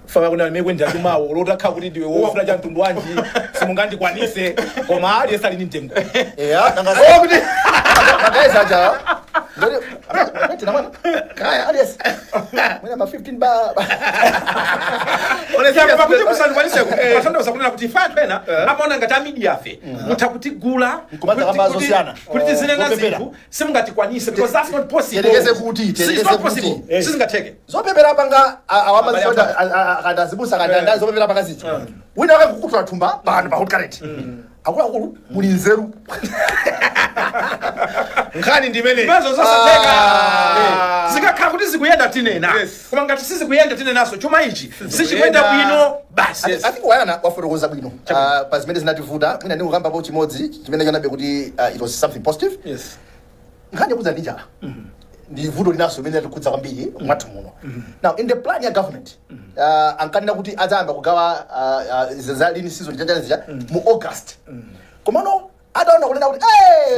faka kuna mekwenda kumawo ulo takha kuti ndiwe wofuna cha mtundu wanji simungandikwanise koma ali esali ni mtengo nanga kuti magaisa ajawo ndori ati namana kaya alias mwana ma 15 ba onesa kwa kuti kusandikwanise patanda usakunena kuti fa twena amaona ngati media afe mutakuti gula kuti tizinena zinthu simungatikwanise because that's not possible telekeze kuti sizingatheke zopepera panga awamaziona akanda Azibusa akanda zopepera panga zichi wina akakukutura thumba bana pa hot current akulu muli nzeru nkhani ndimene bazo zosatheka zikakhala kuti zikuyenda tinena koma ngati sizikuyenda tinenaso chuma ichi sichikuyenda bwino basi I think wayana wafotokoza bwino pa zimene zinativuta mwina ndikukamba po chimodzi chimene chanabe kuti it was something positive nkhani kuza ndija ndi vuto linaso limene tikudza kwambiri mwathu muno now in the plan ya government ankanena kuti adzayamba kugawa zalini season chanjanizija mu August komano adaona kunena kuti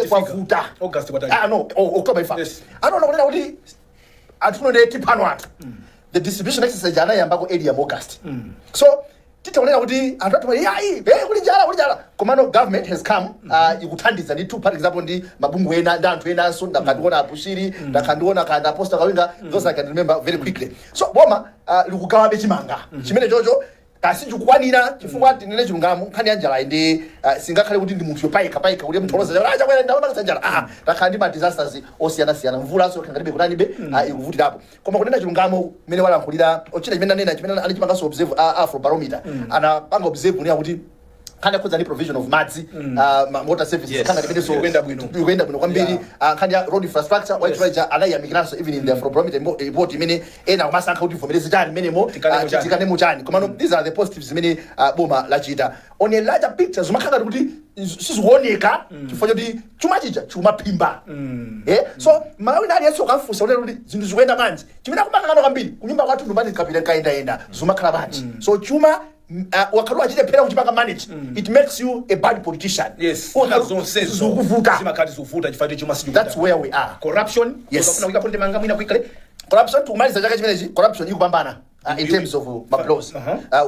kwavuta August kwatali no October ifa adaona kunena kuti atunode tipano athu the distribution exercise anayamba ku area August so titaonera kuti anthu athu yayi kuli njala komano government has come ikuthandiza ndi two part example ndi mabungu ena ndi anthu enanso ndakandiona apushiri ndakandiona kanda posta kawinga those I can remember very quickly so boma likugawa bechimanga chimene chocho sichikukwanira chifukwa tinene chilungamo nkhani ya njala ndi singakhale kuti ndi munthu yopaika kuti mtholoza achakwera ndamapakisa njala takhala ndi ma disasters osiyana mvula so ngalibe kunanibe ikuvutirapo koma kunena chilungamo mmene walankhulira ochita chimene anena chimene ali chimangaso observe afro barometer anapanga observe kunena kuti khanda khudza ni provision of madzi water services Yes. khanda limene so kuenda bwino kwambiri khanda road infrastructure white ranger anayamikiranso even in the report imene ena kumasankha kuti vomereze chani menemo tikane muchani komano these are the positives imene boma lachita on a larger picture zomakhala kuti sizikuoneka chifukwa choti chuma chija chumapimba so malawi nali yeso kafusa kuti zinthu zikuenda bwanji chimene akumakakano kwambiri kunyumba kwathu ndumani kapita kaenda zomakhala bwanji so chuma wakati wachitephera kuchipanga manage it makes you a bad politician. Yes. That's where we are. Corruption. Yes. Corruption tumaliza chaka chimenechi corruption ikupambana in terms of laws.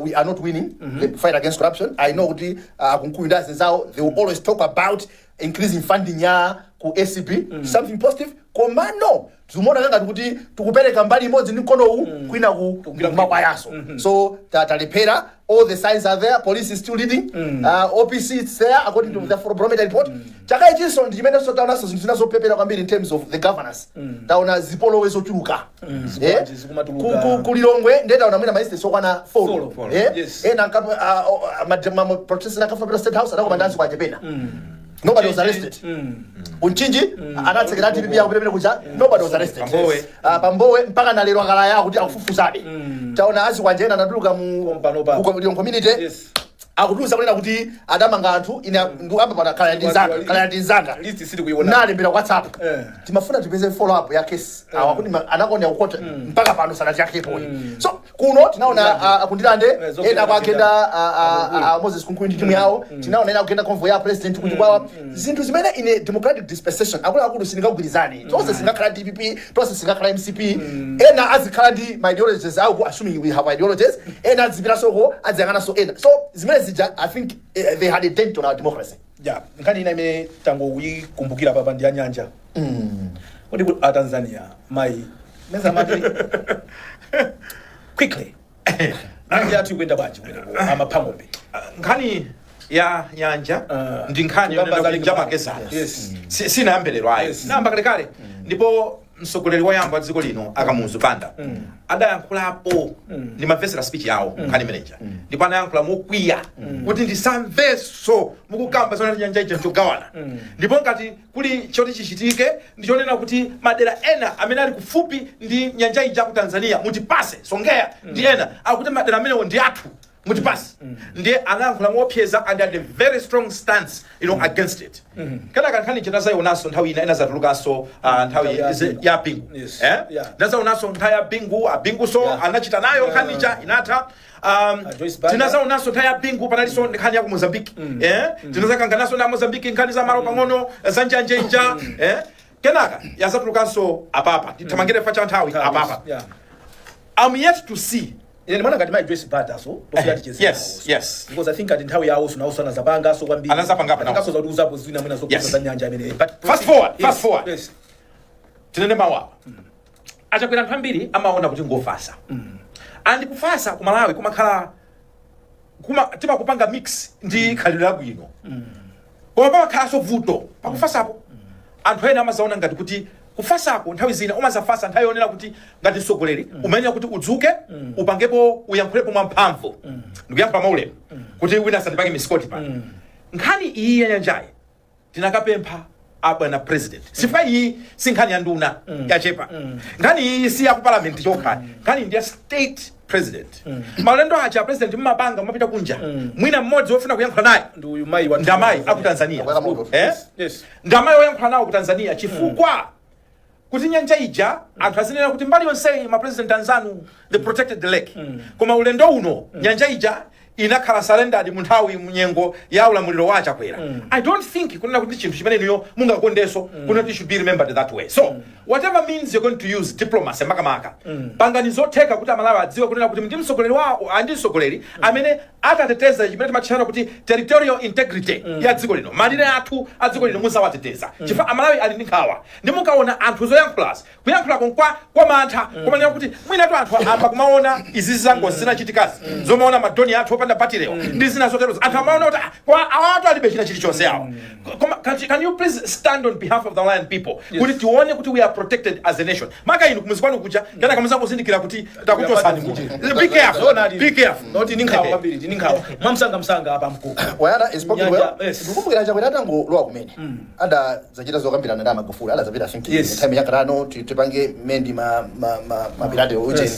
We are not winning the fight against corruption. I know kuti kunkuinda zao they will always talk about increasing funding ya ku ACP something positive komano tumona kanga kuti tukupereka mbali imodzi ndi mkono huu kwina ku mapayaso so talepera all the signs are there police is still leading OPC is there according to the barometer report chaka ichinso ndimene so taonaso zinthu zinazopepera kwambiri in terms of the governance taona zipolowe zochuluka kulilongwe ndetaona mwina maiste sokwana 4 ena nkapa protest nakafuna state house anakomandansi kwa Jepena. Nobody was arrested. Unchinji anatsekera TPP ya kupemene kucha nobody was arrested. Pambowe mpaka nalero akala ya kuti akufufuzabe. Taona asi kwanjena natuluka mu community. Akutuza kunena kuti adamanga anthu ine ndikuamba pana kala ndinzanga list sidi kuiona nalembera WhatsApp timafuna tipeze follow up ya case akuti anakonda ukota mpaka pano sana chakepo so kuno tinaona akundilande ena kwagenda Moses Kunkundi timu yawo tinaona ena kugenda convoy ya president kuti kwawa zinthu zimene in democratic dispensation akulu singakugwirizani tonse singakhala DPP tonse singakhala MCP ena azikhala ndi my ideologies au assuming we have ideologies ena azipira soko aziyangana so ena so zimene I think they had a dent on our democracy. Yeah, nkani ina ime tango kumbukira papa ndi anyanja. Kodi ku Tanzania mai meza mati quickly. Anja ati kwenda bwanji ama pangombe. Nkani ya nyanja ndi nkhani yonena njama kesa. Yes. Sina ambelero ayi. Namba kale ndipo msogoleri wayamba dziko lino akamuzu panda adayankhulapo ndi mavesera speech yawo nkhani manager ndipo anayankhula mokwiya kuti ndisamveso mukukamba zona nyanja ija nchogawana ndipo ngati kuli choti chichitike ndichonena kuti madera ena amene ali kufupi ndi nyanja ija ku Tanzania mutipase Songea ndi ena akuti madera amenewo ndi athu mutipase ndiye anayankhula mopyeza and had a very strong stance against it kana kankhani chitaza yonaso nthawi ina zatulukanso nthawi ya bingu naza unaso nthawi ya bingu so anachita nayo nkhanicha inatha tinaza unaso nthawi ya bingu panaliso nkhani ya ku Mozambique tinaza kanganaso na Mozambique nkhani za malo pang'ono za njanjenja kenaka yazatulukanso apapa titamangire fa cha nthawi apapa I'm yet to see ine mwana ngati Joyce Bada so yes because I think at nthawi yawo na zabanga so kwambiri anazapanga apa ngaso za uzapo zwina mwina zokuza za nyanja amene but fast forward yes tinene mawa achakwera anthu ambiri amaona kuti ngofasa and kufasa ku Malawi kumakhala timakupanga mix ndi khalidwe labwino koma pamakhalanso vuto pakufasapo anthu ena amazaona ngati kuti kufasako nthawi zina umazafasa nthawi yonena kuti ngati msogoleri umenera kuti udzuke upangepo uyankhulepo mwamphamvu ndikuyankhula maulemu kuti wina asandipange misikoti pano nkhani iyi ya nyanjayi tinakapempha abwana president sifa iyi si nkhani ya nduna yachepa nkhani iyi si ya ku parliament chokha nkhani ndi ya state president maulendo acha president mmapanga mmapita kunja mwina mmodzi wofuna kuyankhula naye ndamayi aku Tanzania ndamayi woyankhula nawo ku Tanzania chifukwa kuti nyanja ija anthu azinena kuti mbali yonse ma president anzanu the protected the lake koma ulendo uno nyanja ija inakhala surrendered mu nthawi munyengo ya ulamuliro wa achakwera I don't think kunena kuti chinthu chimene niyo mungakondeso kunena should be remembered that way so whatever means you're going to use diplomacy makamaka pangani zotheka kuti Amalawi adziwe kunena kuti ndi msogoleri wawo andi msogoleri amene atateteza chimene timachitana kuti territorial integrity ya dziko lino malire athu a dziko lino musawateteza chifukwa Amalawi ali ndi nkhawa ndi mukaona anthu zoyankhulazi kuyankhula kwa mantha kumanena kuti mwina tu anthu amba kumaona izi zangozi zinachitikazi zomaona madoni athu opanda patirewa ndi zina zoterozo anthu amaona kuti awatu alibe china chilichonse yawo can you please stand on behalf of the Lion people kuti tione kuti we are protected as a nation. Maka inu kumuzikwana kucha kana kamuzako zindikira kuti takuchosani muti. Be careful. Be careful. Not ininkawa kwambiri ininkawa. Mwamsanga apa mkuu. Wayana is spoken well. Ndikumbukira chakwera atango lowa kumene. Ada zachita zokambirana na Magufuli ala zapita thinking time yakarano tipange mendi mapirade ojeni.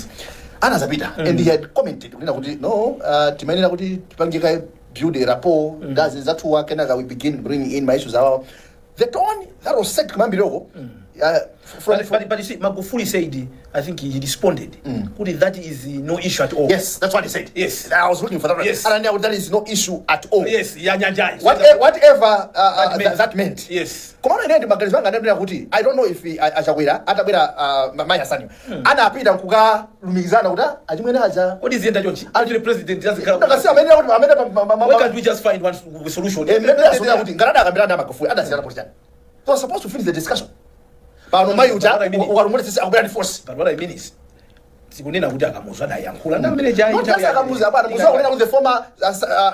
Ana zapita and he had commented kunena kuti no timanena kuti tipange build a rapport ngazi zathu work and we begin bringing in my issues our the tone that was set kumambiroko but you see Magufuli said I think he responded that is no issue at all. Yes, that's what he said. Yes, I was looking for that. Yes, and that is no issue at all. Yes, whatever that meant. Yes, come on, I don't know if achakwira atabwera Maya Sanyu anapita kuka lumikizana kuda achimwene acha what is the end chonchi actually president doesn't come why can't we just find one solution ngarada akambira na Magufuli adasiyana politician they were supposed to finish the discussion but no ukarumule sisi akubira force. But what I mean is sikunena kuti akamuzwa naye yankhula ndamene jai not just akamuza abana muzwa kunena kuti the former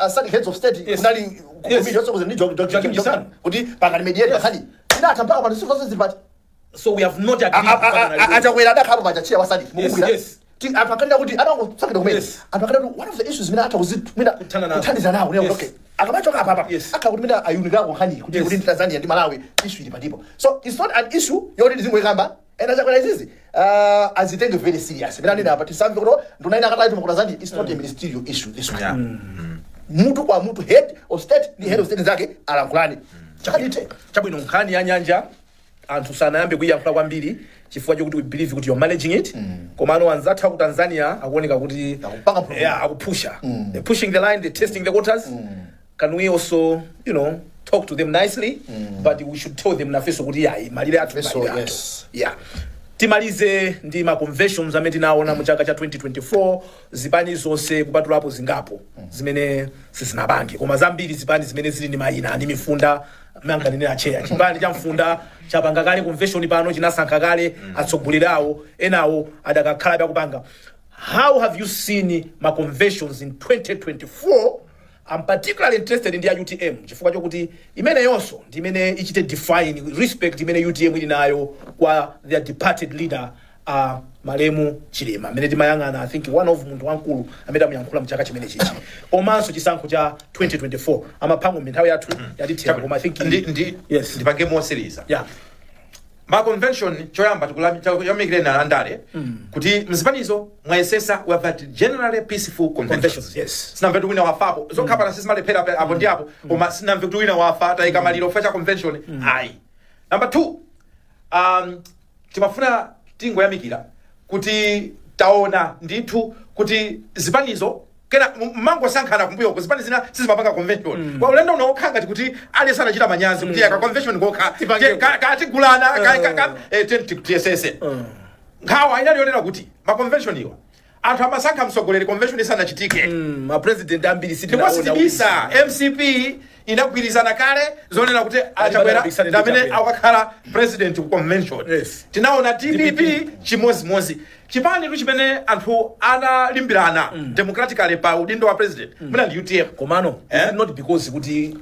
study heads of state kunali committee also was Dr. kuti pangani mediator khali ina atampaka pa sisi zipati so we have not agreed atakwera adakhapo machachia wasadi mukumbira yes apakanda kuti anakusakira kumene apakanda kuti one of the issues mina kuthandiza nawo ne okay akamachoka apa akakuti mina ayunika nkhani kuti Tanzania ndi Malawi issue ili patipo so it's not an issue yoti zimwekamba and achakwera izizi azitenge very serious mina nina apati samve kuti ndonaina akataita mukula zandi it's not a ministerial issue this one mutu kwa mutu head of state ni head of state zake alankulani chakadite chabwino nkhani ya nyanja anthu sanayambe kuyankhula kwambiri chifukwa chokuti we believe kuti you're managing it komano anzathu ku Tanzania akuoneka kuti akupusha they're pushing the line, they're testing the waters. Can we also talk to them nicely but we should tell them nafeso kuti malire athu timalize ndi ma conventions amene tinaona mu chaka cha 2024 zipani zonse kupatulapo zingapo zimene sizinabange koma zambiri zipani zimene zili ndi mayina ndi mifunda manganene acheya chipani cha mfunda chapanga kale convention pano chinasankha kale atsogolerawo enawo adakakhala bakupanga. How have you seen ma conventions in 2024? I'm particularly interested in the UTM chifukwa chokuti imene yonso ndi imene ichite define respect imene UTM ili nayo kwa their departed leader Malemu Chilema amene timayang'ana I think one of munthu wankulu amene amuyankhula mchaka chimene chichi komanso chisankho cha 2024 amaphango nthawi yathu yatithera koma I think yes ndipange more series ma convention choyamba tikuyamikirana andale kuti mzipanizo mwayesesa we have had generally peaceful conventions. Yes, sinamve kuti wina wafapo zokhapa na sisi malephera apo ndi apo koma sinamve kuti wina wafa tayika maliro fa cha convention ayi. Number 2 timafuna tingoyamikira kuti taona ndithu kuti zipanizo kena mango sankhana kumbuyo kuzipani zina sizimapanga convention kwa ulendo unaokhanga kuti ali sana chita manyazi kuti aka convention ngokha katigulana TSS ngawa inalionera kuti ma convention iwa anthu amasankha msogoleri convention isana chitike ma president ambiri sitibisa MCP inagwirizana kale zonena kuti achakwera ndamene akakhala president ku convention. Tinaona TPP chimozi chipani chimene anthu analimbirana democratically pa udindo wa president muna ndi UTM komano not because kuti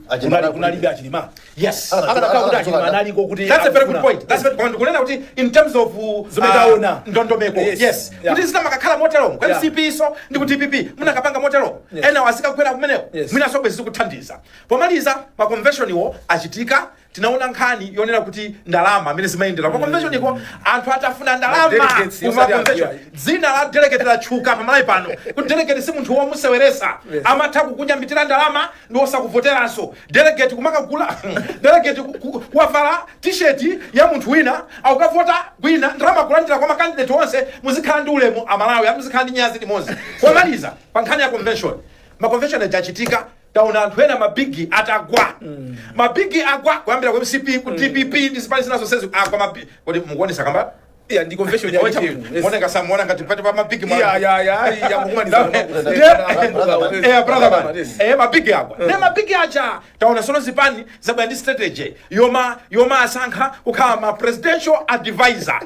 kunalibe achilima. Yes, kuti that's a very good point. That's very good kunena kuti in terms of zometaona ndondomeko yes kuti zina makakhala motero kwa MCP so ndi ku TPP muna kapanga motero ena wasika kukwera kumeneko mwina sobe zikuthandiza pomaliza ma convention iwo achitika tinaona nkhani yonera kuti ndalama amene zimayendera kwa convention iko anthu atafuna ndalama kuma convention dzina la delegate la chuka pamalayi pano kuti delegate si munthu womuseweresa amatha kukunyambitira ndalama ndi osakuvoteranso delegate kumakagula delegate wavala t-shirt ya munthu wina akukavota kwina ndalama kulandira kwa makandidate onse muzikhala ndi ulemu amalawi amuzikhala ndi nyazi limodzi pomaliza pa nkhani ya convention ma convention achitika taona anthu ena mabigi atagwa mabigi agwa kuyambira kwa MCP ku TPP ndi zipani zinazo sezi agwa mabigi kodi mukuonesa kamba ndi convention ya UTM muona ngati pati pa mabigi ya mukumaniza brother mabigi agwa ne mabigi acha taona sono zipani zabwa ndi strategy yoma asankha kukhala ma presidential advisor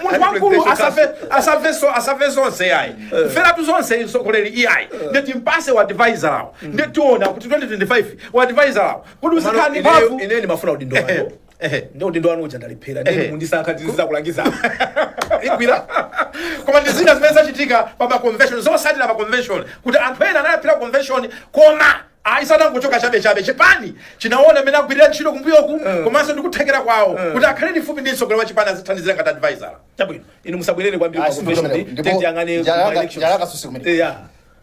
munthu wankulu asave zonse yayi fera tu zonse isokoleri EI ndeti mpase wa advisor awo ndetiona kuti 2025 wa advisor awo kuti usikhani mphamvu ine ni mafuna udindo wako ndio ndindo wanu ujandaliphera ndi mundisankha ndiziza kulangiza igwira koma ndi zina zimene zachitika pa ma convention zosatira ma convention kuti anthu ena analaphira convention koma aisana kuchoka chabe chipani chinaona amene agwirira ntchito kumbuyoku komanso ndikuthekera kwawo kuti akhale ndi fupi ndi mtsogoleri wa chipani azithandizira ngati advisor. Chabwino inu musabwerere kwambiri kwa convention tete yangane jalaka susi kumene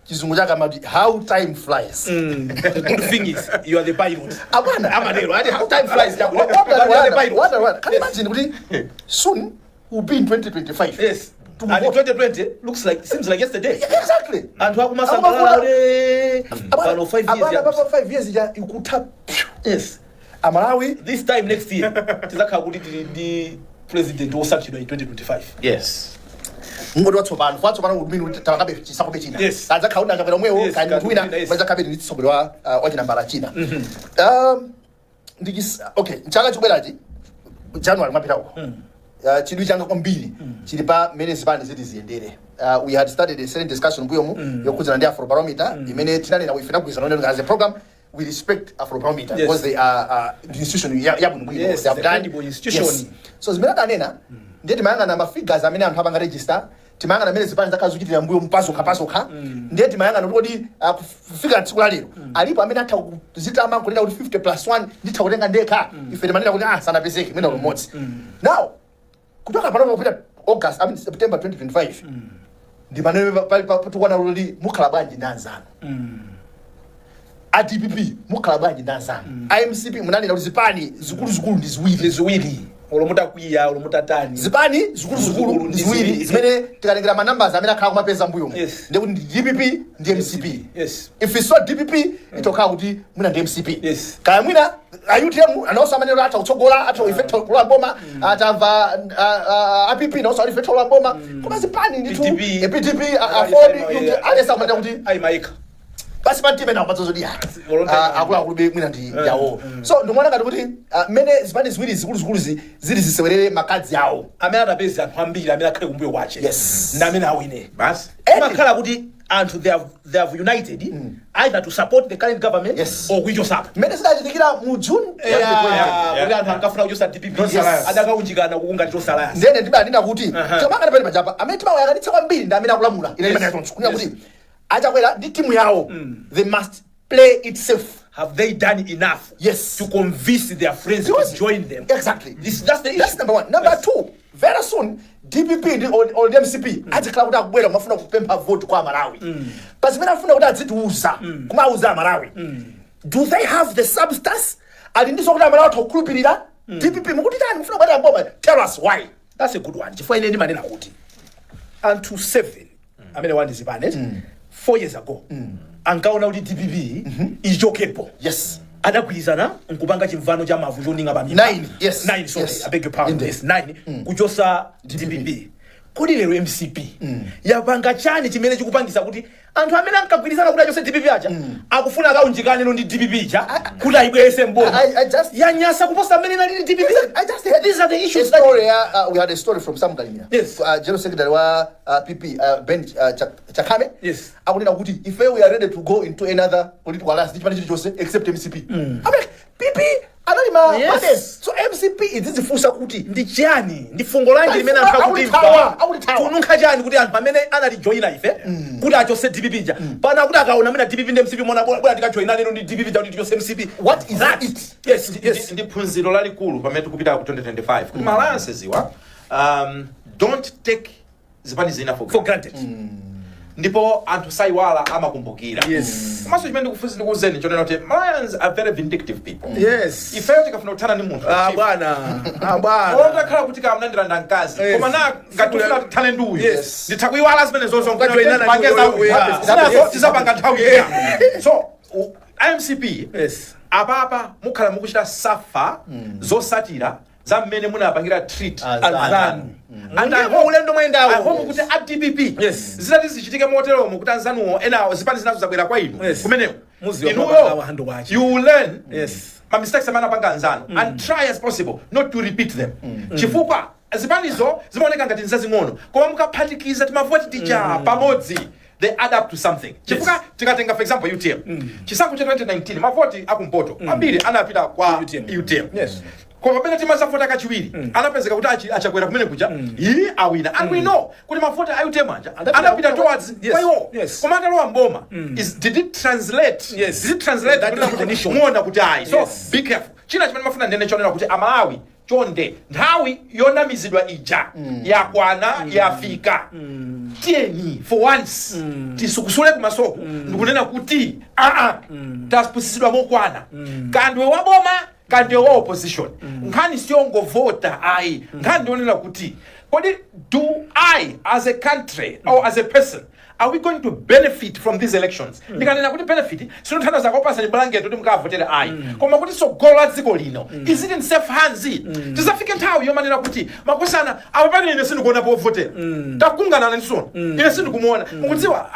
chizungu chake amati how time flies. The good thing is you are the pilot. Abana amadero ati how time flies what can you imagine kuti soon will be in 2025. Yes. And 2020 seems like yesterday. Exactly. And wakumasangala about 5 years. About 5 years you could tap. Yes. Amalawi this time next year tizakhala kuti the president osatchidwa in 2025. Yes. Ngodi watsopano kuti mini tawakabe chisakobe china. Yes. Adzakhaunda ngapera mwewo kani munthu wina bazakabe ndi tsogoleri wa chinambala china. Okay, chaka chobwerachi January mapitawo. Chidwi changa kwambiri chili pa mene zipani ziti ziyendere. We had started a certain discussion mbuyomu yokudzana ndi Afrobarometer imene tinanena ife nagwirizana nayo as a program. We respect Afrobarometer because they are the institution yabwino. Yes, they have done institution. Yes. So zimene tanena ndiye timayang'ana ma figures amene anthu apanga register, timayang'ana mene zipani zakazuchitira mbuyo mpaso ndiye timayang'ana kuti kufika tsiku la lero alipo amene atha kuzitama kunena kuti 50+1 nditha kutenga ndekha ife timanena kuti sanapezeke mwina umodzi. Now kutoka pano kupita August September 2025 ndi manene patukuona kuti mukhala bwanji ndi anzanu. ADPP mukhala bwanji ndi anzanu. IMCP munanena kuti zipani zikulu ndi ziwiri. Olomuta kwiya olomuta tani. Zipani zikulu ndi ziwiri zimene tikalengera ma numbers amene akhala kumapeza mbuyo. Ndi kuti DPP ndi MCP. Yes. If it's not DPP itokhala kuti muna ndi MCP. Yes. Kaya mwina ayutemu anawasa amene ata utsogola ata effect kula boma atamva APP nawasa effect kula boma koma zipani ndi tu PDP afford alesa amene kuti aimaika. Basi pantime na mpatso zodi akulu be mwina ndi yawo. So ndimona ngati kuti mene zipani ziwiri zikulu zili zisewerere makadzi yawo amene atapeza anthu ambiri amene akhale kumbuyo kwache. Yes. Na amene awine basi makhala kuti anthu they have united either to support the current government or kuichotsa. mene sidachitikira mu June kuti anthu ankafuna kuchotsa DPP adakaunjikana kukungati tosalaya ndene ndinena kuti timakana pali pajapa amene timawayang'anitsa kwambiri ndi amene akulamula ine imene yatonso kunena kuti achakwera ndi timu yawo they must play it safe. Have they done enough to convince their friends to join them? Exactly. That's the issue. That's number one. Number two, very soon DPP or the MCP atakhala kuti akubwera mafuna kupempha vote kwa Malawi. But zimene afuna kuti adzitiuza kumauza Malawi. Do they have the substance? Ali ndiso kuti Malawi tokhulupirira DPP mukuti tani mufuna kubwera mboma? Tell us why. That's a good one. Chifukwa ine ndimanena kuti until 7 amene wandizipane 4 years ago ankaona kuti DPP ichokepo. Yes. Adagwirizana nkupanga chimvano cha mavu choninga pa 9. Yes. 9 sorry. Yes. I beg your pardon. Yes 9 kuchosa DPP. Kodi lero MCP yapanga chani chimene chikupangisa kuti anthu amene ankagwirizana kuti achose DPP acha akufuna akaunjikane ndi DPP cha kuti ayibwese mboma yanyasa kuposa amene nali DPP. I just heard these are the issues. Story, we had a story from Sam Galimia. Yes. General Secretary wa PP Ben Chakame. Yes. Akunena kuti if we are ready to go into another political alliance except MCP. I mean PP analima yes. So MCP idzidzifusa kuti ndi chani ndi fungo lanji limene anthu akuti kununkha chani kuti anthu amene analijoyina ife kuti achose DPP ja pana kuti akaona amene DPP ndi MCP mona bwana tikajoyina lero ndi DPP ja kuti tichose MCP. What is that? Yes. Ndi phunziro lalikulu pamene tikupita ku 2025 kuti ma alliances iwa don't take zipani zina for granted. Ndipo anthu saiwala amakumbukira. Yes. Komanso chimene ndikuzeni chonena kuti Malayans are very vindictive people. Yes. Ifeyo tikafuna kuthana ndi munthu. Bwana. Otakhala kuti kamnandiranda mkazi. Koma na ngatufuna kuthana ndi uyu. Ndithakuiwala zimene zonse ngajoyinana pangeza tizapanga nthawi ina. So IMCP apapa mukhala mukuchita safa zosatira za mmene munapangira treat Adzanso. Andako ulendo mwendawo. Ahomo kuti DPP. Zitati zichitike moteromo kuti Adzanso ena zipani zinazo zabwera kwa inu. Kumeneko. You learn my mistakes amana panga Adzanso and try as possible not to repeat them. Chifukwa zipanizo zimaoneka ngati nzazing'ono. Koma mukaphatikiza timavoti ticha pamodzi. They add up to something. Chifuka tikatenga for example UTM. Chisankho cha 2019 mavoti akumpoto. Ambiri anapita kwa UTM. koma pamene timasafota kachiwiri anapezeka kuti achakwera kumene kuja iye awina and we know kuti mafota ayutemanja anapita towards kwayo koma atalowa mboma did it translate kuti muona kuti ayi so be careful china chimene mafuna ndene chonena kuti amalawi chonde nthawi yonamizidwa ija yakwana yafika tieni for once tisukusule kumasoko ndikunena kuti tapusisidwa mokwana kandwe waboma kandwe wa opposition nkhani siyongovota ayi nkhani ndionena kuti kodi do I as a country or as a person are we going to benefit from these elections? Ndikanena kuti benefit sinothandaza zakopasa liblangeto kuti mukavotera ayi koma kuti sogolo dziko lino is it in safe hands? Tisafike nthawi yomanena kuti makosana apapane ine sindikuona povotera takungana nanisona ine sindikumuona mukudziwa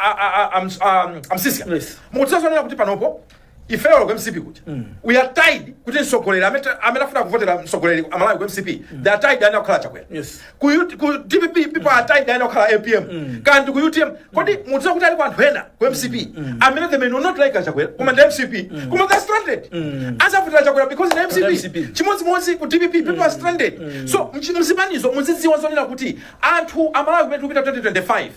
amsisia mukudziwa zonena kuti panopo ifeolo kwa MCP kuja we are tied kuti nsogolera amene afuna kuvotera msogoleri amalawi kwa MCP they are tied ana kukhala chakwera ku DPP people are tied ana kukhala APM kandi ku UTM kodi mudziwa kuti ali kwa anthu ena kwa MCP amene they may not like chakwera koma ndi MCP koma they are stranded azavotera chakwera because the MCP chimodzimodzi ku DPP people are stranded so mzipanizo muzidziwa zonena kuti anthu amalawi kumene kupita 2025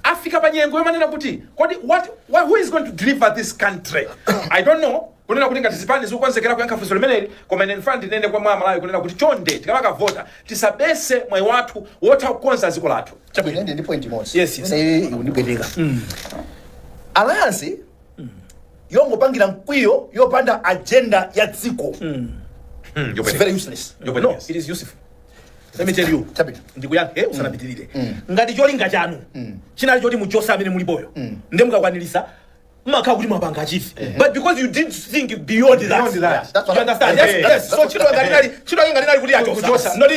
Africa panyengo yomanena kuti kodi who is going to deliver this country? I don't know. Kunena kuti ngati zipani zikukonzekera kuyankha funso limeneli koma ine ndifuna ndinene kwa mwa Malawi kunena kuti chonde tikamaka tisabese mwayi wathu wotha kukonza dziko lathu. Chabwino ndi point imodzi. Yes. Unibweteka. Alliance yongopangira mkwiyo yopanda agenda ya dziko. It's very useless. No, it is useful. Let me tell you. Ndikuyankhe usanapitirire. Ngati cholinga chanu chinali choti muchosa amene mulipoyo. Nde mukakwanirisa makha kuti mapanga chief. But because you didn't think beyond that. That's what you understand? Yes. So chilo ingali kuti achosa. Not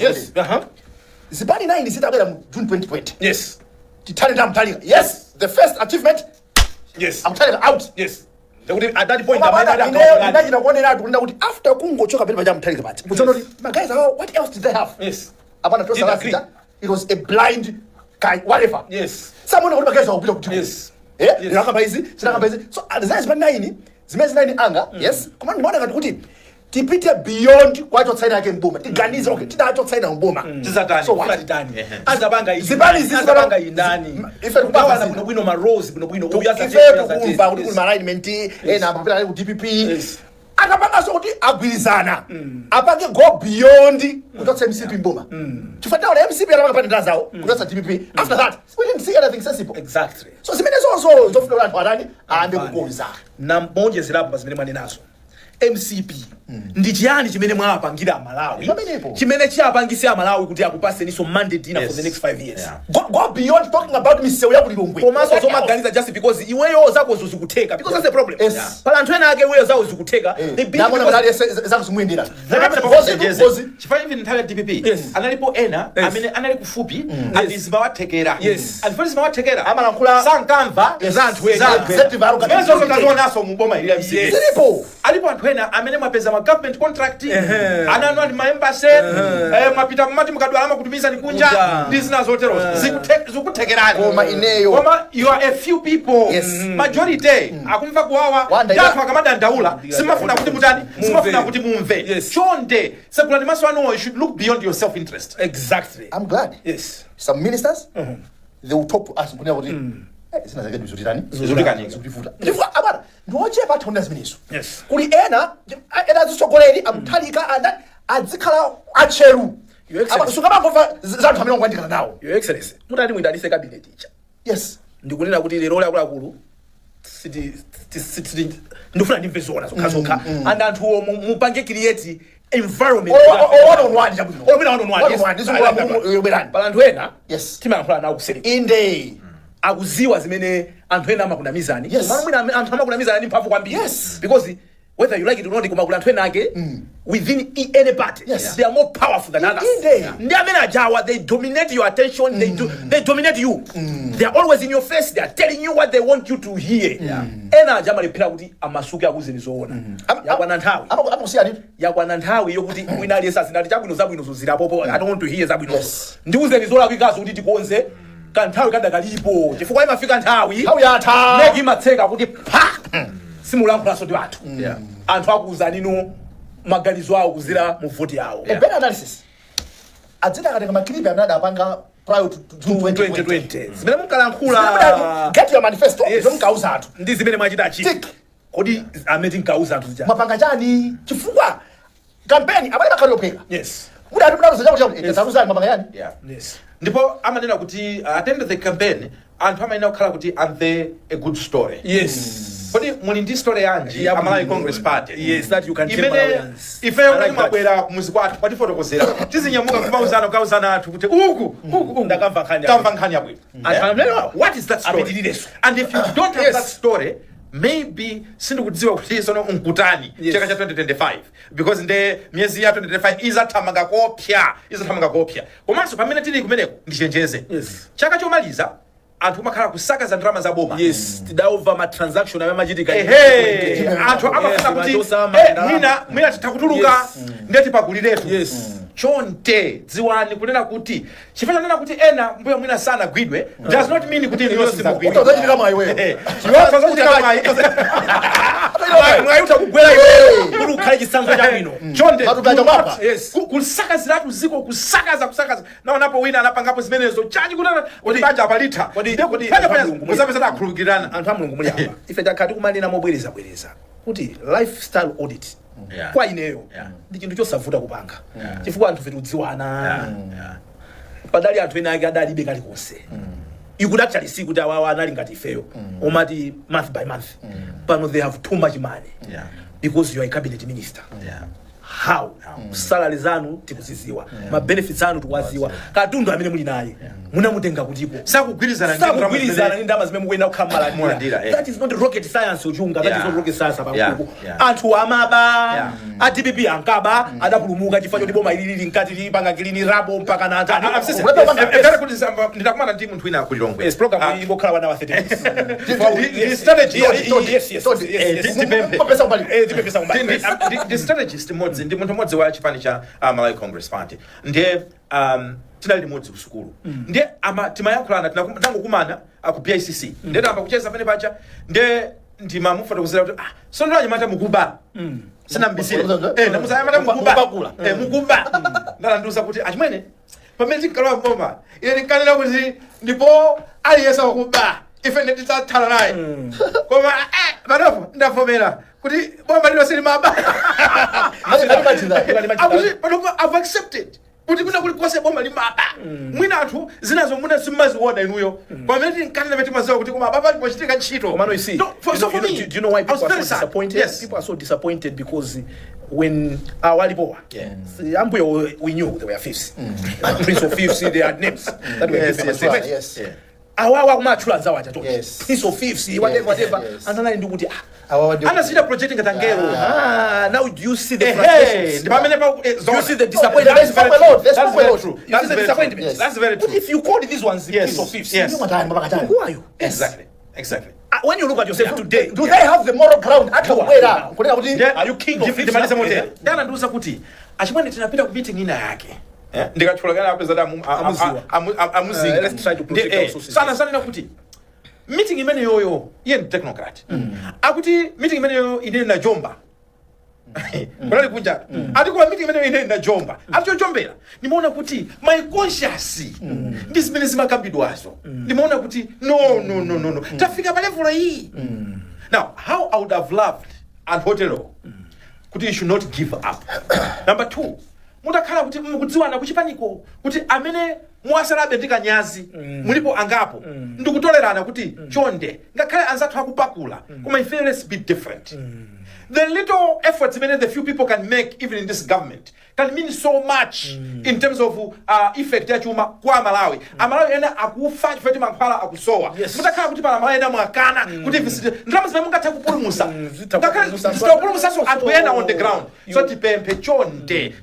yes. Zipani 9 zitabera mu June 2020. Yes. Titani ndamtalika. Yes. The first achievement. Yes. I'm telling you out. Yes. At that point imagine kuti after kungochoka pele paja mtalika pati. My guys, what else did they have? Yes. Abana tosa last it was a blind kind whatever. Yes. Someone would guys upila kuti. Yes. Ndakamba izi. So there's been 9 zimezi 9 anga. Yes. Koma ndimaona ngati kuti tipite beyond kwacho tsaina yake mboma. Tiganize okay titacho tsaina mboma. Tizatani. So what? Azabanga Zibani azabanga indani. Ife kubawa bwino ma rose bwino uyaza kumva kuti kuli alignment ena mapita ku DPP. Akapanga so kuti agwirizana. Apange go beyond kutotsa MCP mboma. Tifatana na MCP anapanga panda zawo kutotsa DPP. After that, we didn't see anything sensible. Exactly. So zimene zonso zofuna anthu arani aambe kukonza. Na mbonje zilapa zimene mwane nazo. MCP ndi chiyani chimene mwapangira Malawi chimene chiyapangisa Malawi kuti akupase niso mandate ina for the next 5 years go beyond talking about misewu ya kulilongwe komanso zomaganiza just because iweyo zako zikuteka because that's the problem pala anthu ena ake iweyo zawo zikuteka they be zakuzimwendera chifukwa even nthawi ya DPP analipo ena amene anali kufupi andizimawathekera andizimawathekera amalankhula sankamva za anthu ena mezozo tazionaso muboma ili ya MCP alipo anthu ena amene mwapeza ma government contract ananu ali ma embassy mwapita mmati mukadwalama kutumiza ni kunja business hotels zikuthekerani koma ineyo koma you are a few people majority akumva kuwawa yathu akamadandaula simafuna kuti mutani simafuna kuti mumve chonde sekulani maso anu you should look beyond your self interest. Exactly. I'm glad some ministers they will talk to us kuna kuti sina zake bizotirani zotifuta abara ndoje pathu ndazimineso kuli ena zisogoleri amthalika adzikhala acheru abasuka bangova zanthu amene ngwandikana nawo your excellency mutati mwidalise cabinet icha ndikunena kuti lero akulu ndifuna ndimve zona zokha and anthu mupange create environment pala anthu ena timayankhula nawo kuseri inde akuziwa zimene anthu ena amakunamizani mwina anthu amakunamizani ndi mphamvu kwambiri because whether you like it or not koma kula anthu ena ake within any party they are more powerful than others ndi amene ajawa they dominate your attention they dominate you they are always in your face they are telling you what they want you to hear ena ajama lepera kuti amasuke akuzeni zoona yakwana nthawi yokuti wina aliyesa zinati chabwino zabwino zozirapopo I don't want to hear zabwino ndiuzeni zola kwikazo kuti tikonze kanthawi kadakalipo chifukwa imafika nthawi yatha negi matseka kuti pa simulankhulaso ndi anthu anthu akuza nino maganizo awo kuzira mu voti yawo. A better analysis. Adzina katika makilipi anada apanga prior to June 2020. Zimene munkalankhula. Get your manifesto. Mkauza atu. Ndi zimene mwachita achiti. Kodi ameti nkauza atu zija. Mapanga chani chifukwa campaign abali bakaliopeka. Yes. Muda atu mnazo zacho itaruza mapanga yani. Yeah. Yes. Ndipo amanena kuti at the end of the campaign anthu amanena kukhala kuti anthe a good story. Yes. Kodi muli ndi story yanji Malawi Congress Party. Yes, that you can tell Malawians. Ifeyo kali mabwera kumuzi kwathu patifotokozera. Tizinyamuka kumauzana athu kuti uku ndakamva nkhani tamva nkhani yabwino. What is that story? Apitidireso. And if you don't have that story, maybe sindikudziwa kuti sono unkutani chaka cha 2025 because nde miezi ya 2025 izathamanga kopya komanso pamene tili kumeneko ndichenjeze chaka chomaliza anthu makhala kusaka za ndalama za boma. Yes, tidauva ma transaction amachitika. Anthu amafuna kuti mwina titakutuluka ndeti pakuliretu. Yes. Chonde dziwani kunena kuti chifukwa chanena kuti ena mbuyo mwina sana gwidwe does not mean kuti ni yonse zagwidwe. Utazochitika mwa iwewe. Utazochitika mwa iwewe. Mwayuta kugwera iwewe. Kuli ukhale chisanzo cha bwino. Chonde. Yes. Kusaka ziratu ziko kusakaza. Naonapo wina anapangapo zimenezo chaji kunena kuti banja apalita. Kodi muzapeza akhulukirana. Anthu amulungu muli apa. Ife takati kumanena mobwereza kuti lifestyle audit kwa ineyo ndi chinthu chosavuta kupanga chifukwa anthu fetu dziwana padali anthu ena ake adalibe kalikonse. You could actually see kuti awawa anali ngati ifeyo omati month by month pano they have too much money because you are a cabinet minister. How? Salary zanu tikuziziwa, ma benefits anu tuwaziwa, katundu amene muli naye munamutenga kutiko sakugwirizana ndi ndama zimene mukuyenda kukhamala. That is not rocket science ujunga. That is not rocket science apakuko. Anthu amaba ATPP ankaba adapulumuka chifukwa choti boma ilili nkati lipanga kilini rabo mpaka na atani. Nditakumana ndi munthu wina kulilongwe. Yes, program ingokhala wana wa 30 The strategy. The strategist modzi ndi munthu modzi wa chipani cha Malawi Congress Party. Ndiye tinali modzi kusukulu. Ndiye timayankhulana tinangokumana ku PICC. Ndiye apa kucheza pene pacha. Ndiye ndimamufotokozera kuti sono Anyamata mukuba. Sina mbisire. Namuza Anyamata mukuba. Ndalanduza kuti achimwene pamene tikalowa boma ine ndikanena kuti ndipo aliyesa kuba ife nditsathala naye. Koma banopo ndavomera kuti boma lilo sili maba. I've accepted. Kuti kuna kulikose boma limaba. Mwina anthu zinazo muna simaziona inuyo. Pamene tinkanena beti mazawo kuti koma baba lipochitika ntchito. Komano you see. Do you know why people are so disappointed? Yes. People are so disappointed because when walipowa, ambuyo we knew they were fifths. Prince of Fifths, they had names that were different. Yes. Awawa kumachula nzawo acha tochi. Yes. Prince of Fifths, whatever. Anana ndi kuti anasida projecting katangero. Now do you see the frustrations? Do you see the disappointment? That's very true. You see the disappointment? Yes. That's very true. But if you call these ones the Prince of Fifths, who are you? Exactly. When you look at yourself today, do they have the moral ground are you king of Fifths? Dana nduza kuti achimwene tinapita ku meeting ina yake. Ndikachulagana hapo zada amuzinga. Let's try to protect our society. Sana kuti meeting imene yoyo iye ndi technocrat. Akuti meeting imene yoyo ine na Jomba. Kunali kunja. Atikuwa meeting imene ine na Jomba. Atichochombera. Nimeona kuti my conscience ndi zimene zimakambidwazo. Nimeona kuti no. Tafika pa level hii. Now, how I would have loved and hotelo kuti you should not give up. Number 2, mutakhala kuti mukudziwana kuchipaniko kuti amene mwasalabe ndikanyazi mulipo angapo ndikutolerana kuti chonde ngakhale anzathu akupakula koma ife let's be different. The little efforts even the few people can make even in this government can mean so much in terms of effect ya chuma kwa Malawi. Amalawi ena akufa chifeti mankhwala akusowa. Mutakhala kuti para Malawi ena mwakana kuti ndalama zimene mungatha kupulumusa. Ngakhale zitapulumusa so anthu ena on the ground. So tipemphe chonde.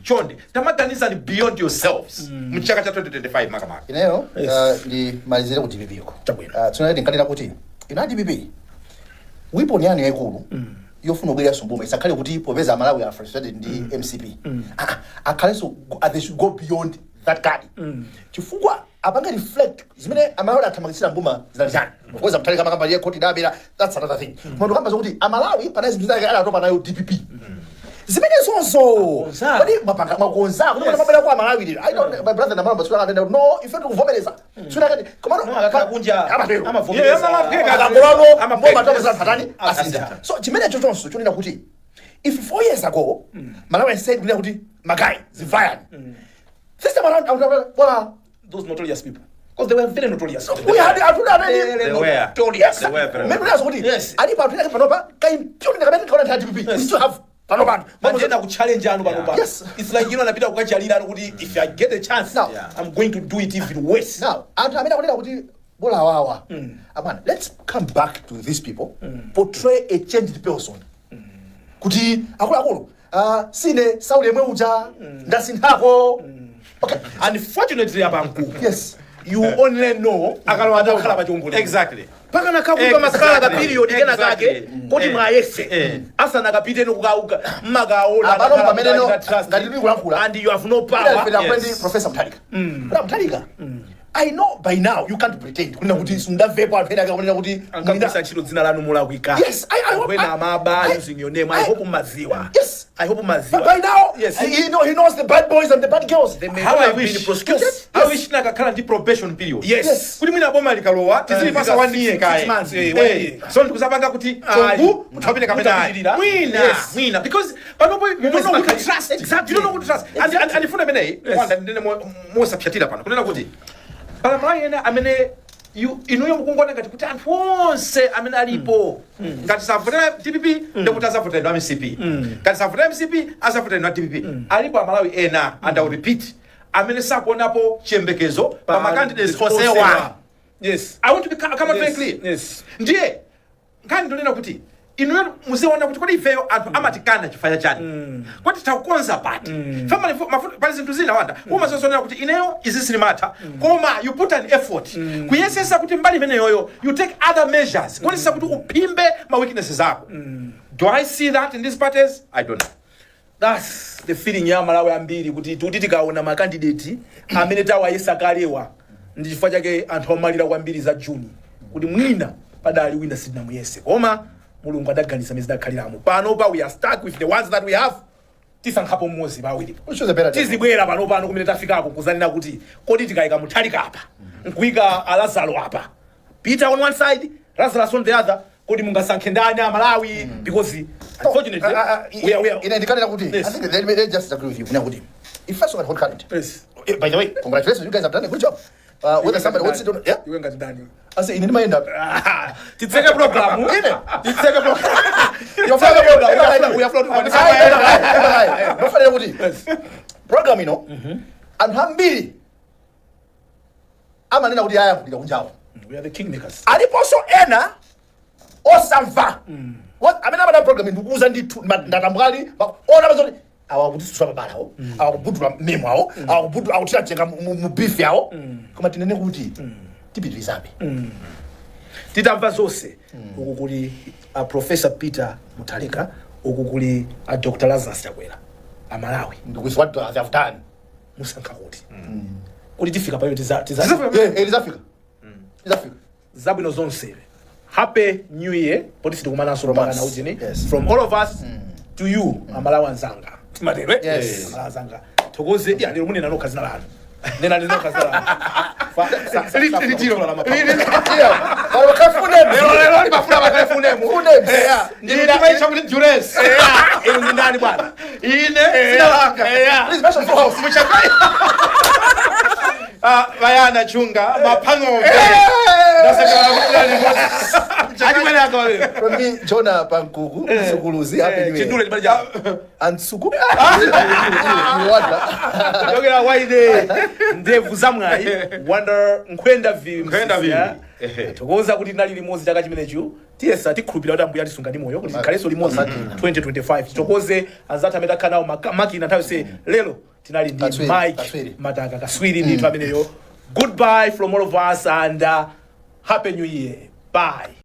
Tamaganiza ni beyond yourselves. Mchaka cha 2025 makamaka. Ineyo ndi malizire kuti DPP yuko. Tunaleti nkalira kuti ina DPP. Wipo ni yani yaikulu. Yofuna ubwera sumbuma isakhale kuti popeza Malawi are frustrated ndi MCP. Akhale so they should go beyond that card. Chifukwa apanga reflect zimene Malawi athamangitsira mbuma zinalizana. Because amtali kama kamba court dabira, that's another thing. Mwandu kamba zokuti Malawi pana zinthu zake ala atopa nayo DPP. zimene zonso Makonza. kodi mapanga makonza kuti Yes. mabera kwa Malawi I don't my brother na mama sura ngenda no ife tikuvomereza sura ngati komano akakhala kunja amatero amavomereza akangolano mboma toza fatani asinda so chimene chonso chonena kuti if 4 years ago Malawi said kuti magai zivayani this time around well those notorious people because they were very notorious. we had already They were. notorious They were very maybe that's what it Yes. ali pa tunaka panopa kai tuni kamene kaona TPP we still have panopa Majenda kuchallenge anu panopa. Yes. It's like anapita kukachalira anu kuti if I get a chance Now. I'm going to do it even worse. now anthu amene akunena kuti bola wawa apana let's come back to these people portray a changed person kuti akulu sine Sauli yemwe uja ndasinthako okay Unfortunately abanku. yes You only know akakhala pachongolo. Exactly. Pakana kakupa makala ka period kena Exactly. kake koti mwayese. Asana kapite no kukauka mmakaola abano pamene no trust ngati ndikulankhula and you have no power. Yes. Professor Mutharika Mutharika I know by now you can't pretend kunena kuti sundamvepo anthu ena akunena kuti Ankapisa ntchito dzina lanu mulakwika. Yes, I when amaba using your name I hope maziwa. Yes. I hope but maziwa. by now Yes. he knows the bad boys and the bad girls They may How not I have wish. been prosecuted. Yes. I wish nakakhala ndi probation period. Yes. Kuti mwina boma likalowa tizilipasa 1 year 6 months, kaye. 1 year. So ndikuzapanga kuti tongu mutapita kapena Mutapitirira. mwina Yes. mwina because panopo you don't know who to trust. Exactly. You don't know who to trust. And andifuna meneyi kwanda ndine mosapyatira pano kunena kuti pala Malawi ena amene inuyo mukungona ngati kuti anthu onse amene alipo ngati savotera TPP ndikuti azavoteredwa MCP ngati savotera MCP azavoteredwa TPP alipo amalawi ena and I will repeat amene sakuonapo chiyembekezo pa macandidates onsewa. Yes. I want to come out very clear. Yes. Ndiye ngani ndonena kuti inuyo muziona kuti kodi ifeyo anthu amatikana chifaya chani kuti takukonza pati family pali zinthu zina wanda umazozonera kuti ineyo izisilimata koma you put an effort kuyesesa kuti mbali imeneyoyo you take other measures kuonesa kuti uphimbe ma weaknesses ako. Do I see that in these parties? I don't know. That's the feeling ya Malawi ambiri kuti tikaona makandidate amene tawayesa kalewa ndi chifukwa chake anthu amalira kwambiri za June kuti mwina padali wina sidna muyese koma mulungu adaganiza mezi dakhaliramo pano pa we are stuck with the ones that we have tisankhapo mmozi bawiri tizibwera pano kumene tafikako kuzanena kuti kodi tikayika Mutharika apa nkuika Lazaro apa Peter on one side Lazarus on the other kodi mungasankhe ndani Malawi because unfortunately we are ina ndikanena kuti Yes. I think let me just agree with you kunena kuti if first of all current yes by the way congratulations you guys have done a good job whether somebody wants it or not yeah you ngati ndani ase ine ndimayenda titseke program ine titseke program your father we are floating on no father kuti program ino anthu ambiri amanena kuti aya kupita kunjawo we are the kingmakers aliponso ena osamva amene amana program ndikuuza ndithu ndatambwali ona bazoti awakutitswa babalawo awakubudula memo awo awakubudula awutira jenga mu beef yawo koma tinene kuti tipitirizabe titamva zonse uku kuli Professor Peter Mutharika uku kuli Dr. Lazarus Chakwera Malawi ndikuisi what they have done musankha kuti kuti tifika payo izafika zabwino zonse happy new year poti sitikumanaso romana ujini from all of us to you Malawi anzanga timatero Yes. Malawi anzanga thokoze ya lero munena nokha zina lanu nena nokha zina lanu lero libafuna bakafunemu Ine timaisha kuti duress. ino ndani bwana Ine sinalanga. Bayana chunga mapango. From me, Jonah Pankugu, Sukuluzi, happy new chidule year. libalija And Suku, yogera waide ndevu zamwayi wonder nkwenda Nkwenda view. tokoza kuti nali limodzi chaka chimenecho tiyesa tikhulupirira kuti ambuya tisunga ndi moyo kuti khaleso limodzi 2025 tokoze azathu amene akhanawo makina nthawi se lero tinali ndi Mike Mataka kaswiri ndithu ameneyo. Goodbye from all of us and happy new year. Bye.